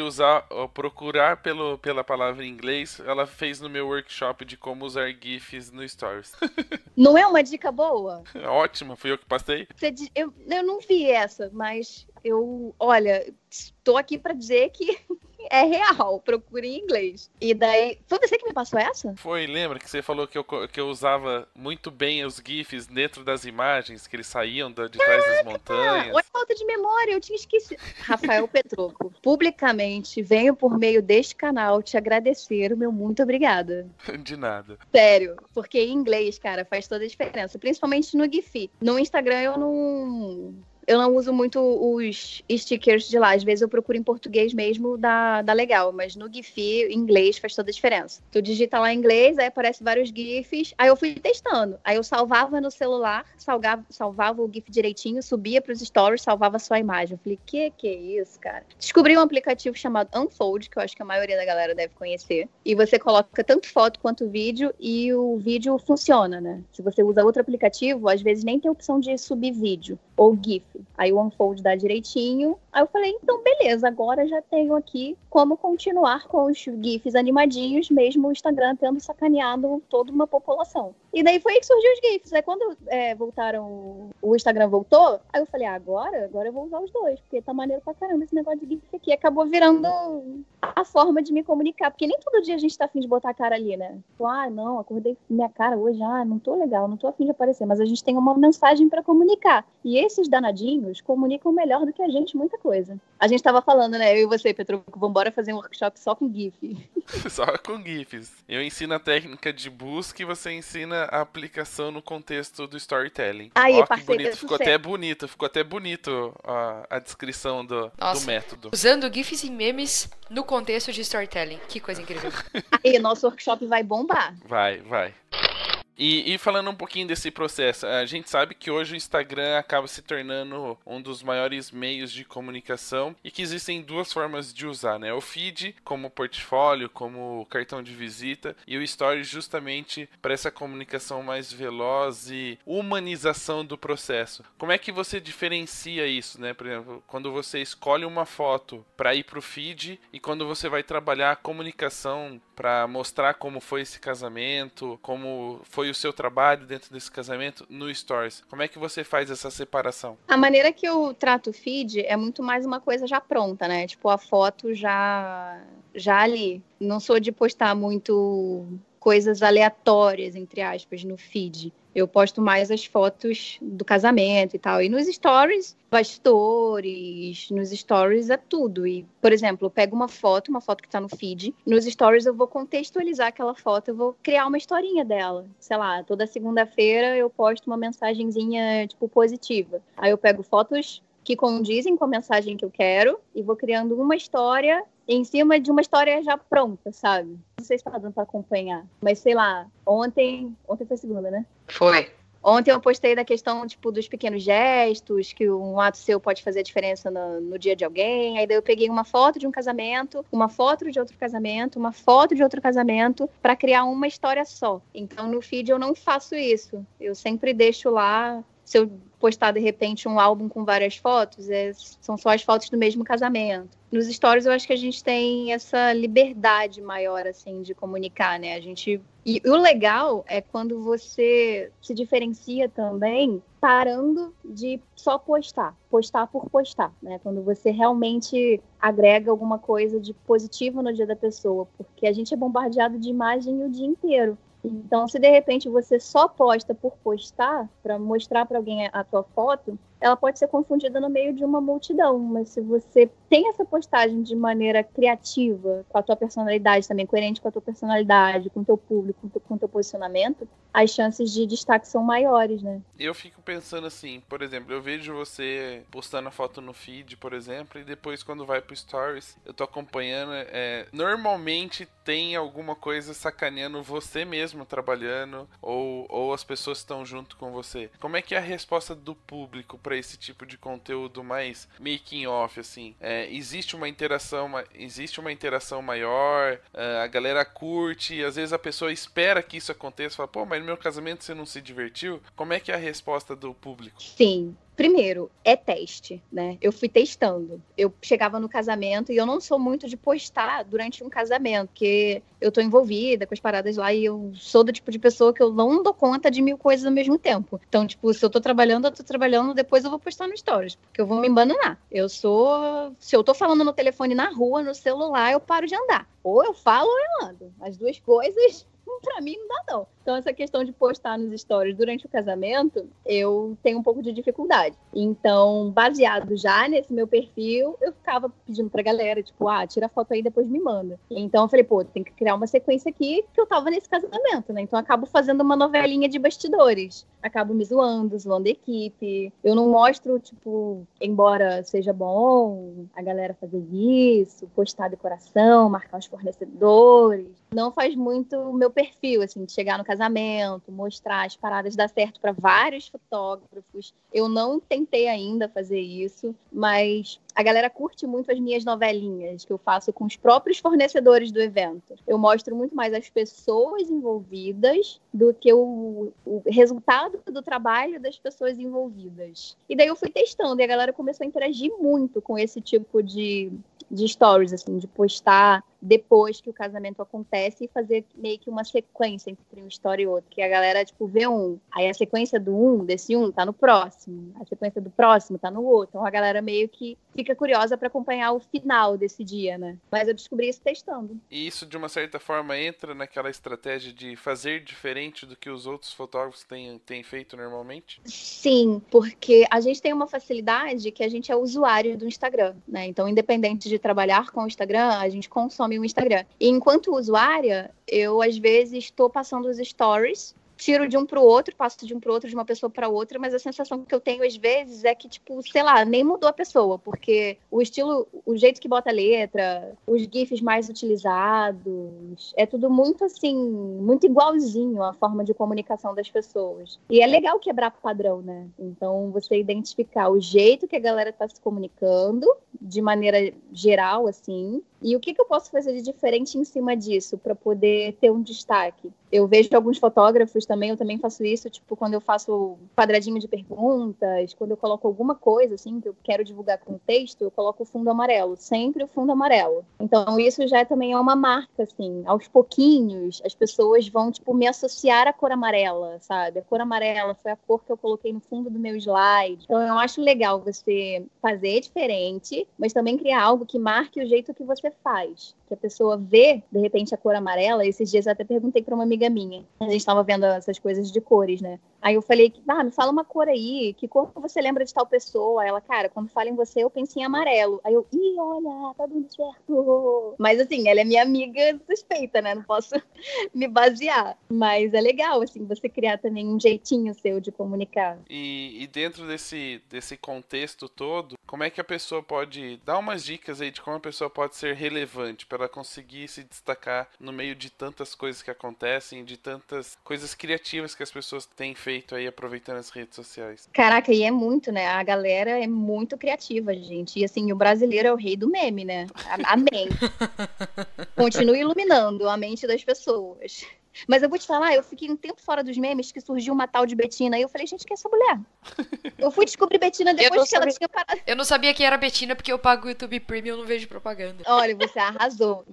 Speaker 2: procurar pela palavra em inglês, ela fez no meu workshop de como usar GIFs no Stories.
Speaker 4: Não é uma dica boa?
Speaker 2: Ótimo, fui eu que passei.
Speaker 4: Eu não vi essa, mas olha, estou aqui para dizer que é real, procure em inglês. E daí, foi você que me passou essa?
Speaker 2: Foi, lembra que você falou que eu usava muito bem os GIFs dentro das imagens, que eles saíam de trás das montanhas.
Speaker 4: Olha a falta de memória, eu tinha esquecido. Rafael Petroco, publicamente venho por meio deste canal te agradecer o meu muito obrigada.
Speaker 2: De nada.
Speaker 4: Sério, porque em inglês, cara, faz toda a diferença, principalmente no Giphy. No Instagram eu não uso muito os stickers de lá. Às vezes eu procuro em português mesmo, dá legal. Mas no Giphy, em inglês, faz toda a diferença. Tu digita lá em inglês, aí aparece vários GIFs. Aí eu fui testando. Aí eu salvava no celular, salvava o GIF direitinho, subia pros stories, salvava só a imagem. Eu falei, que é isso, cara? Descobri um aplicativo chamado Unfold, que eu acho que a maioria da galera deve conhecer. E você coloca tanto foto quanto vídeo, e o vídeo funciona, né? Se você usa outro aplicativo, às vezes nem tem opção de subir vídeo ou GIF. Aí o Unfold dá direitinho Aí eu falei, então beleza, agora já tenho aqui como continuar com os GIFs animadinhos, mesmo o Instagram tendo sacaneado toda uma população. E daí foi aí que surgiu os GIFs. Aí quando voltaram, o Instagram voltou, aí eu falei, agora eu vou usar os dois, porque tá maneiro pra caramba esse negócio de GIF aqui. Acabou virando a forma de me comunicar, porque nem todo dia a gente tá afim de botar a cara ali, né? Tipo, não, acordei minha cara hoje, não tô legal, não tô afim de aparecer, mas a gente tem uma mensagem pra comunicar. E esses danadinhos comunicam melhor do que a gente muita coisa. A gente tava falando, né, eu e você, Petrucco, vambora fazer um workshop só com GIF.
Speaker 2: Só com GIFs. Eu ensino a técnica de busca e você ensina a aplicação no contexto do storytelling.
Speaker 4: Aí,
Speaker 2: ó, que
Speaker 4: parceiro,
Speaker 2: bonito. Ficou até bonito a descrição do método.
Speaker 3: Usando GIFs e memes no contexto de storytelling. Que coisa incrível.
Speaker 4: Aí, nosso workshop vai bombar.
Speaker 2: Vai. E falando um pouquinho desse processo, a gente sabe que hoje o Instagram acaba se tornando um dos maiores meios de comunicação e que existem duas formas de usar, né? O feed como portfólio, como cartão de visita, e o story justamente para essa comunicação mais veloz e humanização do processo. Como é que você diferencia isso, né? Por exemplo, quando você escolhe uma foto para ir para o feed e quando você vai trabalhar a comunicação para mostrar como foi esse casamento, como foi o seu trabalho dentro desse casamento no Stories. Como é que você faz essa separação?
Speaker 4: A maneira que eu trato o feed é muito mais uma coisa já pronta, né? Tipo, a foto já ali. Não sou de postar muito coisas aleatórias, entre aspas, no feed. Eu posto mais as fotos do casamento e tal. E nos stories, bastidores, nos stories é tudo. E, por exemplo, eu pego uma foto que tá no feed. Nos stories eu vou contextualizar aquela foto, eu vou criar uma historinha dela. Sei lá, toda segunda-feira eu posto uma mensagenzinha, tipo, positiva. Aí eu pego fotos que condizem com a mensagem que eu quero e vou criando uma história em cima de uma história já pronta, sabe? Não sei se tá dando pra acompanhar, mas sei lá, ontem foi segunda, né?
Speaker 3: Foi.
Speaker 4: Ontem eu postei da questão, tipo, dos pequenos gestos, que um ato seu pode fazer a diferença no dia de alguém. Aí daí eu peguei uma foto de um casamento, uma foto de outro casamento, uma foto de outro casamento, para criar uma história só. Então, no feed eu não faço isso. Eu sempre deixo lá, se eu postar, de repente, um álbum com várias fotos, são só as fotos do mesmo casamento. Nos stories eu acho que a gente tem essa liberdade maior, assim, de comunicar, né? E o legal é quando você se diferencia também parando de só postar por postar, né? Quando você realmente agrega alguma coisa de positivo no dia da pessoa, porque a gente é bombardeado de imagem o dia inteiro. Então, se de repente você só posta por postar, para mostrar para alguém a tua foto, ela pode ser confundida no meio de uma multidão. Mas se você tem essa postagem de maneira criativa, com a tua personalidade também, coerente com a tua personalidade, com o teu público, com o teu posicionamento, as chances de destaque são maiores, né?
Speaker 2: Eu fico pensando assim, por exemplo, eu vejo você postando a foto no feed, por exemplo, e depois quando vai pro Stories, eu tô acompanhando, normalmente tem alguma coisa sacaneando você mesmo trabalhando, ou as pessoas que estão junto com você. Como é que é a resposta do público para esse tipo de conteúdo mais making off, assim? Existe uma interação maior, a galera curte, e às vezes a pessoa espera que isso aconteça, fala, pô, mas no meu casamento você não se divertiu? Como é que é a resposta do público?
Speaker 4: Sim. Primeiro, é teste, né? Eu fui testando. Eu chegava no casamento e eu não sou muito de postar durante um casamento, porque eu tô envolvida com as paradas lá e eu sou do tipo de pessoa que eu não dou conta de 1000 coisas ao mesmo tempo. Então, tipo, se eu tô trabalhando, depois eu vou postar no Stories, porque eu vou me embananar. Se eu tô falando no telefone na rua, no celular, eu paro de andar. Ou eu falo ou eu ando. As duas coisas, pra mim, não dá não. Então, essa questão de postar nos stories durante o casamento, eu tenho um pouco de dificuldade. Então, baseado já nesse meu perfil, eu ficava pedindo pra galera, tipo, tira a foto aí e depois me manda. Então, eu falei, tem que criar uma sequência aqui, que eu tava nesse casamento, né? Então, eu acabo fazendo uma novelinha de bastidores. Acabo me zoando a equipe. Eu não mostro, tipo, embora seja bom a galera fazer isso, postar decoração, marcar os fornecedores. Não faz muito o meu perfil. perfil, assim, de chegar no casamento, mostrar as paradas, dar certo para vários fotógrafos. Eu não tentei ainda fazer isso, mas a galera curte muito as minhas novelinhas que eu faço com os próprios fornecedores do evento. Eu mostro muito mais as pessoas envolvidas do que o resultado do trabalho das pessoas envolvidas. E daí eu fui testando e a galera começou a interagir muito com esse tipo de stories, assim, de postar depois que o casamento acontece e fazer meio que uma sequência entre um story e outro, que a galera, tipo, vê um, aí a sequência desse um tá no próximo, a sequência do próximo tá no outro, então a galera meio que fica curiosa para acompanhar o final desse dia, né? Mas eu descobri isso testando.
Speaker 2: E isso, de uma certa forma, entra naquela estratégia de fazer diferente do que os outros fotógrafos têm feito normalmente?
Speaker 4: Sim, porque a gente tem uma facilidade que a gente é usuário do Instagram, né? Então, independente de trabalhar com o Instagram, a gente consome o Instagram. E enquanto usuária, eu, às vezes, estou passando os stories, tiro de um pro outro, passo de um pro outro, de uma pessoa para outra, mas a sensação que eu tenho às vezes é que, tipo, sei lá, nem mudou a pessoa, porque o estilo, o jeito que bota a letra, os GIFs mais utilizados, é tudo muito assim, muito igualzinho a forma de comunicação das pessoas. E é legal quebrar padrão, né? Então, você identificar o jeito que a galera tá se comunicando, de maneira geral, assim, e o que eu posso fazer de diferente em cima disso para poder ter um destaque? Eu vejo alguns fotógrafos também, eu também faço isso, tipo, quando eu faço quadradinho de perguntas, quando eu coloco alguma coisa, assim, que eu quero divulgar com texto, eu coloco o fundo amarelo, sempre o fundo amarelo. Então, isso já também é uma marca, assim, aos pouquinhos, as pessoas vão, tipo, me associar à cor amarela, sabe? A cor amarela foi a cor que eu coloquei no fundo do meu slide. Então, eu acho legal você fazer diferente, mas também criar algo que marque o jeito que você faz. Que a pessoa vê, de repente, a cor amarela. Esses dias eu até perguntei para uma amiga minha. A gente estava vendo essas coisas de cores, né? Aí eu falei, me fala uma cor aí. Que cor você lembra de tal pessoa? Ela, cara, quando fala em você, eu penso em amarelo. Aí eu, olha, tá dando certo. Mas assim, ela é minha amiga suspeita, né? Não posso me basear. Mas é legal, assim, você criar também um jeitinho seu de comunicar.
Speaker 2: E dentro desse contexto todo, como é que a pessoa pode dar umas dicas aí de como a pessoa pode ser relevante para ela conseguir se destacar no meio de tantas coisas que acontecem, de tantas coisas criativas que as pessoas têm feito aí aproveitando as redes sociais?
Speaker 4: Caraca, e é muito, né? A galera é muito criativa, gente. E assim, o brasileiro é o rei do meme, né? Amém. Continue iluminando a mente das pessoas. Mas eu vou te falar, eu fiquei um tempo fora dos memes que surgiu uma tal de Betina. E eu falei, gente, quem é essa mulher? Eu fui descobrir Betina depois que ela tinha parado.
Speaker 3: Eu não sabia que era Betina porque eu pago o YouTube Premium e não vejo propaganda.
Speaker 4: Olha, você arrasou.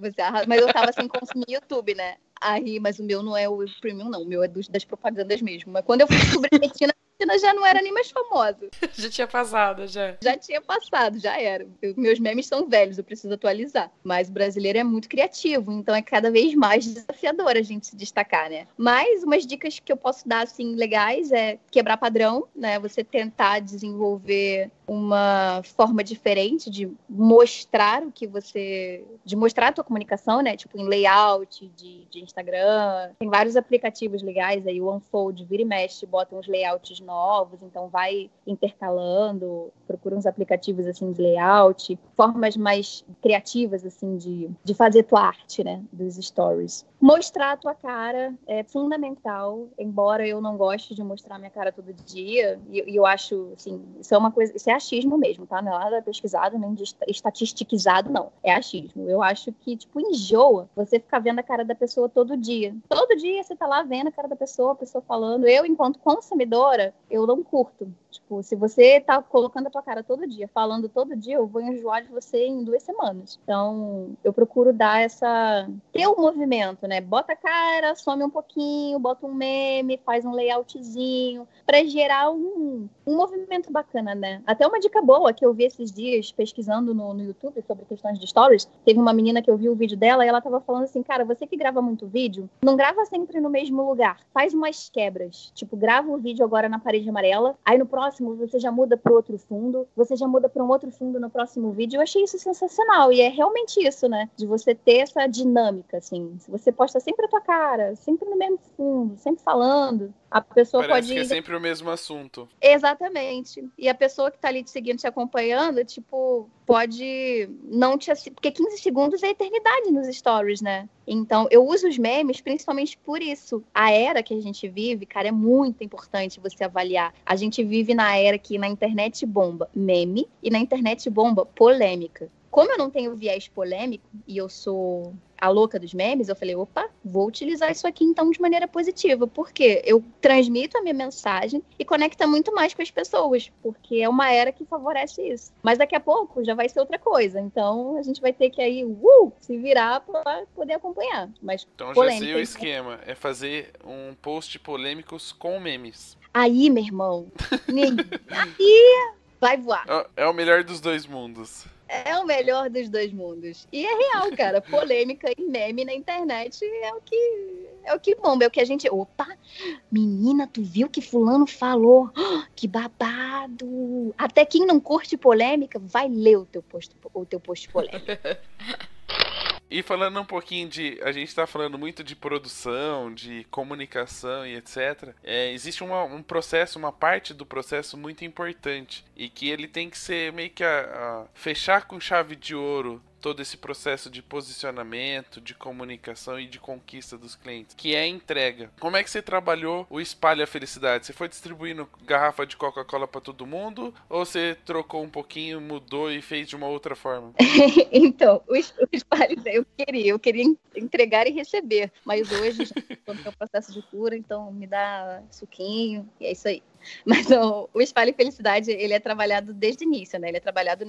Speaker 4: Mas eu tava sem consumir YouTube, né? Aí, mas o meu não é o Premium, não. O meu é das propagandas mesmo. Mas quando eu fui descobrir Betina já não era nem mais famosa.
Speaker 3: Já tinha passado, já.
Speaker 4: Já tinha passado, já era. Meus memes são velhos, eu preciso atualizar. Mas o brasileiro é muito criativo, então é cada vez mais desafiador a gente se destacar, né? Mas umas dicas que eu posso dar, assim, legais é quebrar padrão, né? Você tentar desenvolver uma forma diferente de mostrar o que você... de mostrar a tua comunicação, né? Tipo, em layout de Instagram. Tem vários aplicativos legais aí, o Unfold, vira e mexe, bota uns layouts novos, então vai intercalando, procura uns aplicativos assim de layout, formas mais criativas assim de fazer tua arte, né, dos stories. Mostrar a tua cara é fundamental, embora eu não goste de mostrar minha cara todo dia, e eu acho, assim, isso é uma coisa, isso é achismo mesmo, tá? Não é nada pesquisado, nem estatisticizado, não. É achismo. Eu acho que, tipo, enjoa você ficar vendo a cara da pessoa todo dia. Todo dia você tá lá vendo a cara da pessoa, a pessoa falando. Eu, enquanto consumidora, eu não curto. Tipo, se você tá colocando a tua cara todo dia, falando todo dia, eu vou enjoar de você em 2 semanas. Então, eu procuro dar ter um movimento, né? Bota a cara, some um pouquinho, bota um meme, faz um layoutzinho, pra gerar um movimento bacana, né? Até uma dica boa que eu vi esses dias pesquisando no YouTube sobre questões de stories, teve uma menina que eu vi o vídeo dela e ela tava falando assim, cara, você que grava muito vídeo, não grava sempre no mesmo lugar, faz umas quebras, tipo, grava o vídeo agora na parede amarela, aí no próximo você já muda pro outro fundo, você já muda para um outro fundo no próximo vídeo. Eu achei isso sensacional, e é realmente isso, né? De você ter essa dinâmica, assim. Se você posta sempre a tua cara, sempre no mesmo fundo, sempre falando, A pessoa
Speaker 2: Parece
Speaker 4: pode...
Speaker 2: que é sempre o mesmo assunto.
Speaker 4: Exatamente. E a pessoa que tá ali te seguindo, te acompanhando, tipo, pode não te... Porque 15 segundos é eternidade nos stories, né? Então, eu uso os memes principalmente por isso. A era que a gente vive, cara, é muito importante você avaliar. A gente vive na era que na internet bomba meme e na internet bomba polêmica. Como eu não tenho viés polêmico e eu sou a louca dos memes, eu falei, opa, vou utilizar isso aqui então de maneira positiva, porque eu transmito a minha mensagem e conecta muito mais com as pessoas, porque é uma era que favorece isso. Mas daqui a pouco já vai ser outra coisa, então a gente vai ter que aí se virar para poder acompanhar. Mas
Speaker 2: Então
Speaker 4: polêmica,
Speaker 2: já sei o esquema, é fazer um post polêmicos com memes.
Speaker 4: Aí, meu irmão, aí vai voar.
Speaker 2: É o melhor dos dois mundos.
Speaker 4: É o melhor dos dois mundos. E é real, cara. Polêmica e meme na internet é o que bomba. É o que a gente... Opa! Menina, tu viu que fulano falou? Que babado! Até quem não curte polêmica vai ler o teu post polêmico.
Speaker 2: E falando um pouquinho a gente tá falando muito de produção, de comunicação e etc. Existe um processo, uma parte do processo muito importante. E que ele tem que ser meio que fechar com chave de ouro todo esse processo de posicionamento, de comunicação e de conquista dos clientes, que é a entrega. Como é que você trabalhou o Espalha Felicidade? Você foi distribuindo garrafa de Coca-Cola para todo mundo? Ou você trocou um pouquinho, mudou e fez de uma outra forma?
Speaker 4: Então, o Espalha, eu queria entregar e receber, mas hoje estou no meu processo de cura, então me dá suquinho e é isso aí. Mas o Espalha Felicidade, ele é trabalhado desde o início, né? Ele é trabalhado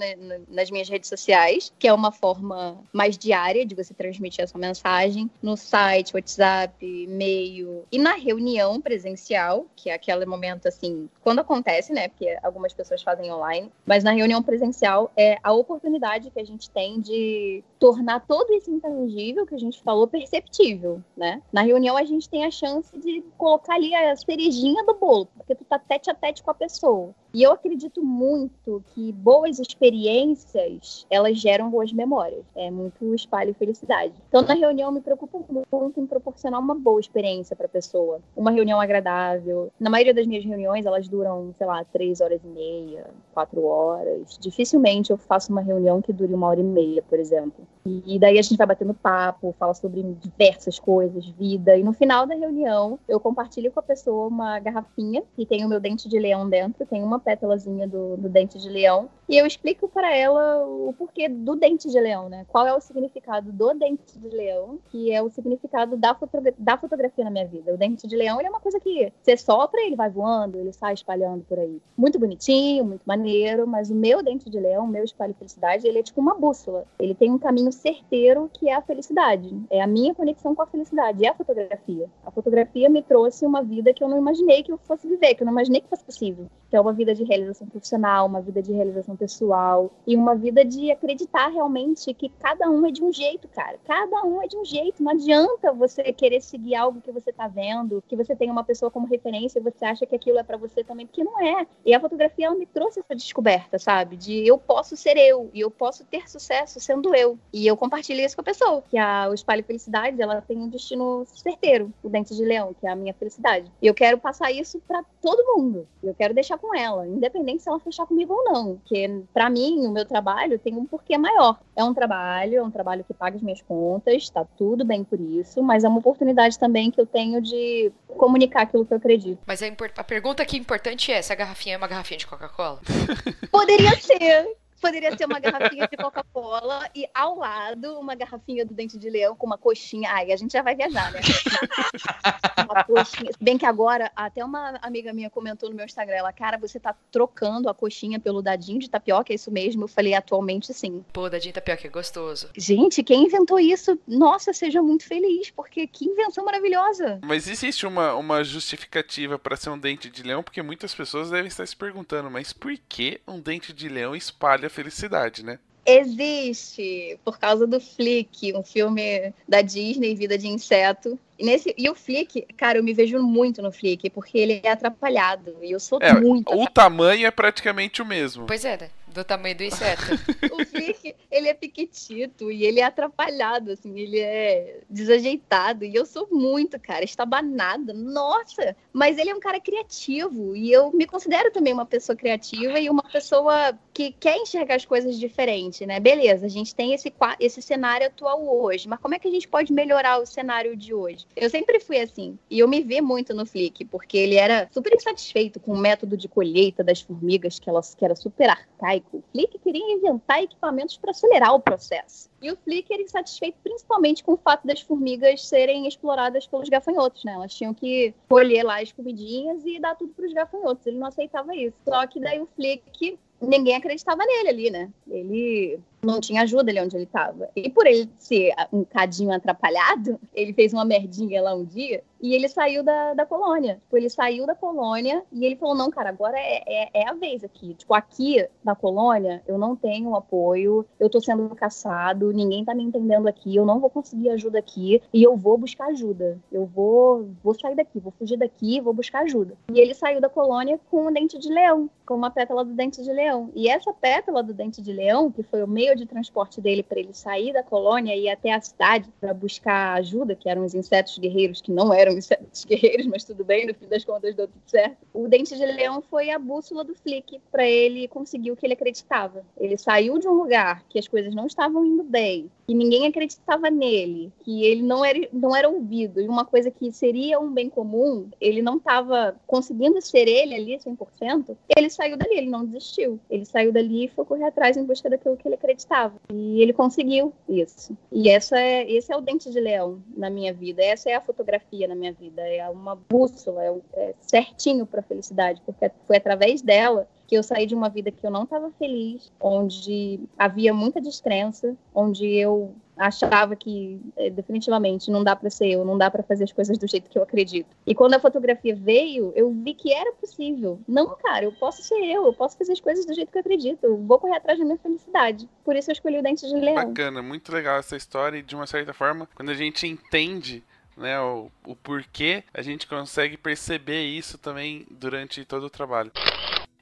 Speaker 4: nas minhas redes sociais, que é uma forma mais diária de você transmitir a sua mensagem, no site, WhatsApp, e-mail, e na reunião presencial, que é aquele momento, assim, quando acontece, né? Porque algumas pessoas fazem online, mas na reunião presencial é a oportunidade que a gente tem de tornar todo esse intangível que a gente falou perceptível, né? Na reunião a gente tem a chance de colocar ali a cerejinha do bolo, porque tu tá tete a tete com a pessoa. E eu acredito muito que boas experiências, elas geram boas memórias. É muito espalho felicidade. Então, na reunião, eu me preocupo muito em proporcionar uma boa experiência para a pessoa. Uma reunião agradável. Na maioria das minhas reuniões, elas duram, 3h30, 4 horas. Dificilmente eu faço uma reunião que dure 1h30, por exemplo. E daí a gente vai batendo papo, fala sobre diversas coisas, vida. E no final da reunião, eu compartilho com a pessoa uma garrafinha que tem o meu dente de leão dentro, tem uma pétalazinha do dente de leão. E eu explico para ela o porquê do dente de leão, né? Qual é o significado do dente de leão, que é o significado da fotografia na minha vida. O dente de leão, ele é uma coisa que você sopra e ele vai voando, ele sai espalhando por aí. Muito bonitinho, muito maneiro, mas o meu dente de leão, o meu espalho felicidade, ele é tipo uma bússola. Ele tem um caminho certeiro que é a felicidade. É a minha conexão com a felicidade, é a fotografia. A fotografia me trouxe uma vida que eu não imaginei que eu fosse viver, que eu não imaginei que fosse possível. Que é uma vida de realização profissional, uma vida de realização pessoal e uma vida de acreditar realmente que cada um é de um jeito, cara. Cada um é de um jeito. Não adianta você querer seguir algo que você tá vendo, que você tem uma pessoa como referência e você acha que aquilo é pra você também, porque não é. E a fotografia, ela me trouxe essa descoberta, sabe? De eu posso ser eu e eu posso ter sucesso sendo eu. E eu compartilho isso com a pessoa, que o Espalho Felicidade, ela tem um destino certeiro, o dente de leão, que é a minha felicidade. E eu quero passar isso pra todo mundo. Eu quero deixar com ela, independente se ela fechar comigo ou não. Porque, pra mim, o meu trabalho tem um porquê maior. É um trabalho que paga as minhas contas, tá tudo bem por isso, mas é uma oportunidade também que eu tenho de comunicar aquilo que eu acredito.
Speaker 3: Mas a pergunta aqui importante é, se a garrafinha é uma garrafinha de Coca-Cola?
Speaker 4: Poderia ser. Poderia ser uma garrafinha de Coca-Cola e ao lado uma garrafinha do dente de leão com uma coxinha. Ai, a gente já vai viajar, né? Uma coxinha. Bem que agora, até uma amiga minha comentou no meu Instagram, ela, cara, você tá trocando a coxinha pelo dadinho de tapioca, é isso mesmo? Eu falei, atualmente sim.
Speaker 3: Pô, dadinho de tapioca é gostoso.
Speaker 4: Gente, quem inventou isso? Nossa, seja muito feliz, porque que invenção maravilhosa.
Speaker 2: Mas existe uma justificativa para ser um dente de leão, porque muitas pessoas devem estar se perguntando, mas por que um dente de leão espalha felicidade, né?
Speaker 4: Existe, por causa do Flick, um filme da Disney, Vida de Inseto. E o Flick, cara, eu me vejo muito no Flick, porque ele é atrapalhado, e eu sou muito
Speaker 2: o tamanho é praticamente o mesmo.
Speaker 3: Pois é, né? Do tamanho do inseto.
Speaker 4: O Flick, ele é piquitito e ele é atrapalhado, assim, ele é desajeitado. E eu sou muito, cara, estabanada. Nossa! Mas ele é um cara criativo e eu me considero também uma pessoa criativa e uma pessoa que quer enxergar as coisas diferente, né? Beleza, a gente tem esse cenário atual hoje, mas como é que a gente pode melhorar o cenário de hoje? Eu sempre fui assim, e eu me vi muito no Flick, porque ele era super insatisfeito com o método de colheita das formigas, que era super arcaico. O Flick queria inventar equipamentos para acelerar o processo. E o Flick era insatisfeito principalmente com o fato das formigas serem exploradas pelos gafanhotos, né? Elas tinham que colher lá as comidinhas e dar tudo para os gafanhotos. Ele não aceitava isso. Só que daí o Flick, ninguém acreditava nele ali, né? Ele não tinha ajuda ali onde ele estava. E por ele ser um cadinho atrapalhado, ele fez uma merdinha lá um dia e ele saiu da colônia. Tipo, ele saiu da colônia e ele falou, não, cara, agora é a vez aqui. Tipo, aqui na colônia eu não tenho apoio, eu tô sendo caçado, ninguém tá me entendendo aqui, eu não vou conseguir ajuda aqui e eu vou buscar ajuda. Eu vou sair daqui, vou fugir daqui, vou buscar ajuda. E ele saiu da colônia com um dente de leão, com uma pétala do dente de leão. E essa pétala do dente de leão, que foi o meio de transporte dele para ele sair da colônia e ir até a cidade para buscar ajuda, que eram os insetos guerreiros, que não eram insetos guerreiros, mas tudo bem, no fim das contas deu tudo certo. O dente de leão foi a bússola do Flick para ele conseguir o que ele acreditava. Ele saiu de um lugar que as coisas não estavam indo bem, que ninguém acreditava nele, que ele não era ouvido, e uma coisa que seria um bem comum, ele não estava conseguindo ser ele ali 100%, ele saiu dali, ele não desistiu. Ele saiu dali e foi correr atrás em busca daquilo que ele acreditava. E ele conseguiu isso. E esse é o dente de leão na minha vida, essa é a fotografia na minha vida, é uma bússola, é certinho para a felicidade, porque foi através dela que eu saí de uma vida que eu não estava feliz, onde havia muita descrença, onde eu achava que definitivamente não dá para ser eu, não dá para fazer as coisas do jeito que eu acredito. E quando a fotografia veio, eu vi que era possível. Não, cara, eu posso ser eu posso fazer as coisas do jeito que eu acredito, eu vou correr atrás da minha felicidade. Por isso eu escolhi o dente de leão.
Speaker 2: Bacana, muito legal essa história e de uma certa forma, quando a gente entende, né, o porquê, a gente consegue perceber isso também durante todo o trabalho.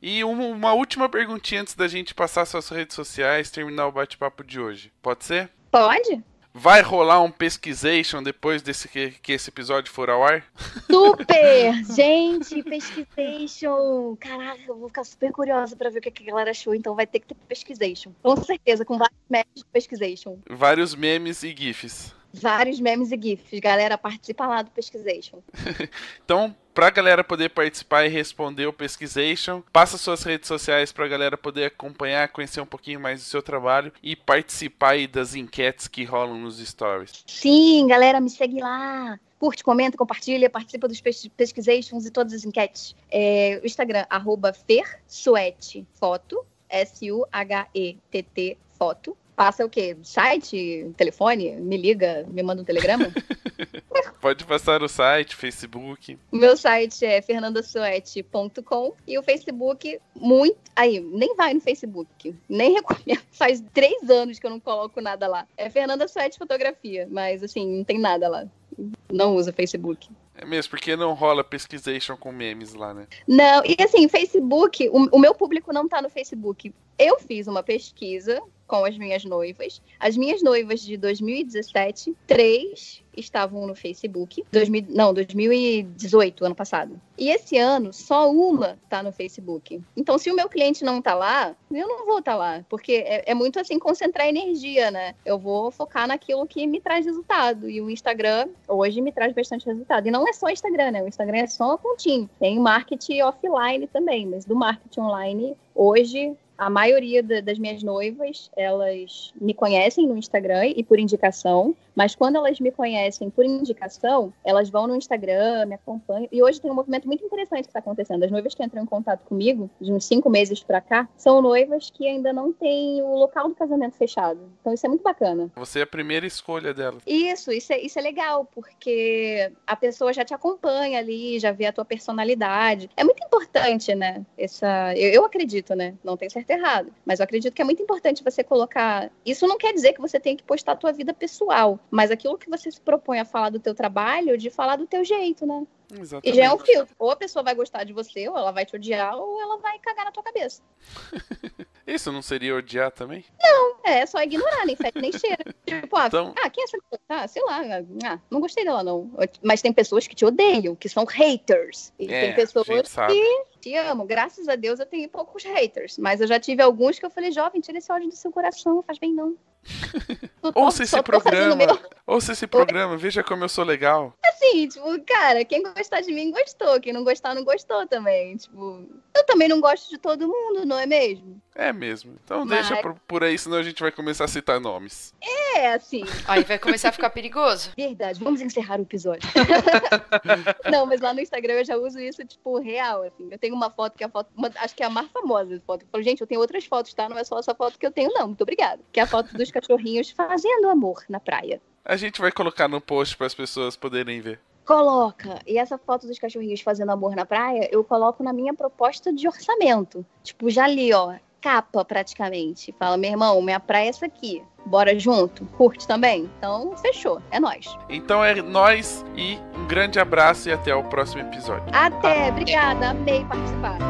Speaker 2: E uma última perguntinha antes da gente passar suas redes sociais, terminar o bate-papo de hoje. Pode ser?
Speaker 4: Pode.
Speaker 2: Vai rolar um pesquisation depois que esse episódio for ao ar?
Speaker 4: Super! Gente, pesquisation! Caraca, eu vou ficar super curiosa pra ver o que a galera achou, então vai ter que ter pesquisation. Com certeza, com vários memes de pesquisation.
Speaker 2: Vários memes e gifs.
Speaker 4: Vários memes e gifs. Galera, participa lá do pesquisation.
Speaker 2: Então, pra galera poder participar e responder o pesquisation, passa suas redes sociais pra galera poder acompanhar, conhecer um pouquinho mais do seu trabalho e participar aí das enquetes que rolam nos stories.
Speaker 4: Sim, galera, me segue lá. Curte, comenta, compartilha, participa dos pesquisations e todas as enquetes. O Instagram, @fersuetfoto, SUHETT foto. Passa o quê? Site? Telefone? Me liga? Me manda um telegrama?
Speaker 2: Pode passar o site, Facebook.
Speaker 4: O meu site é fernandasuete.com e o Facebook, nem vai no Facebook, nem recomendo. Faz 3 anos que eu não coloco nada lá. É Fernanda Suete Fotografia, mas assim, não tem nada lá. Não uso Facebook.
Speaker 2: É mesmo, porque não rola pesquisation com memes lá, né?
Speaker 4: Não, e assim, Facebook, o meu público não tá no Facebook. Eu fiz uma pesquisa com as minhas noivas. As minhas noivas de 2017, 3 estavam no Facebook. 2018, ano passado. E esse ano, só uma tá no Facebook. Então, se o meu cliente não tá lá, eu não vou tá lá. Porque é muito assim, concentrar energia, né? Eu vou focar naquilo que me traz resultado. E o Instagram, hoje, me traz bastante resultado. E não é só o Instagram, né? O Instagram é só uma pontinha. Tem marketing offline também, mas do marketing online, hoje, a maioria das minhas noivas, elas me conhecem no Instagram e por indicação, mas quando elas me conhecem por indicação, elas vão no Instagram, me acompanham. E hoje tem um movimento muito interessante que está acontecendo. As noivas que entram em contato comigo, de uns 5 meses para cá, são noivas que ainda não têm o local do casamento fechado. Então isso é muito bacana.
Speaker 2: Você é a primeira escolha dela.
Speaker 4: Isso é legal, porque a pessoa já te acompanha ali, já vê a tua personalidade. É muito importante, né? Eu acredito, né? Não tenho certeza errado, mas eu acredito que é muito importante você colocar. Isso não quer dizer que você tem que postar a tua vida pessoal, mas aquilo que você se propõe a falar do teu trabalho, de falar do teu jeito, né?
Speaker 2: Exatamente.
Speaker 4: E já é um filtro. Ou a pessoa vai gostar de você, ou ela vai te odiar, ou ela vai cagar na tua cabeça.
Speaker 2: Isso não seria odiar também?
Speaker 4: É só ignorar, nem fede nem cheira. Tipo,
Speaker 2: Então-
Speaker 4: quem é essa pessoa? Sei lá, não gostei dela, não. Mas tem pessoas que te odeiam, que são haters. E tem
Speaker 2: a
Speaker 4: pessoas
Speaker 2: gente sabe.
Speaker 4: que te amam. Graças a Deus eu tenho poucos haters. Mas eu já tive alguns que eu falei, jovem, tira esse ódio do seu coração, não faz bem não.
Speaker 2: Ouça esse
Speaker 4: Só tô fazendo
Speaker 2: programa.
Speaker 4: meu.
Speaker 2: Ouça esse programa, veja como eu sou legal.
Speaker 4: Assim, tipo, cara, quem gostar de mim gostou. Quem não gostar, não gostou também. Tipo, eu também não gosto de todo mundo, não é mesmo?
Speaker 2: É mesmo. Então
Speaker 4: Mas-
Speaker 2: deixa por aí, senão a gente vai começar a citar nomes.
Speaker 4: É, assim,
Speaker 3: Aí vai começar a ficar perigoso.
Speaker 4: verdade. Vamos encerrar o episódio. Não, mas lá no Instagram eu já uso isso, tipo, real, assim. Eu tenho uma foto que é a foto, acho que é a mais famosa essa foto. Eu falo, gente, eu tenho outras fotos, tá? Não é só essa foto que eu tenho, não. Muito obrigada. Que é a foto dos cachorrinhos fazendo amor na praia.
Speaker 2: A gente vai colocar no post para as pessoas poderem ver.
Speaker 4: Coloca. E essa foto dos cachorrinhos fazendo amor na praia, eu coloco na minha proposta de orçamento. Tipo, já ali, ó, capa praticamente. Fala, meu irmão, minha praia é essa aqui. Bora junto? Curte também? Então, fechou. É nóis.
Speaker 2: Então é nóis e um grande abraço e até o próximo episódio.
Speaker 4: Até. Obrigada. Amei participar.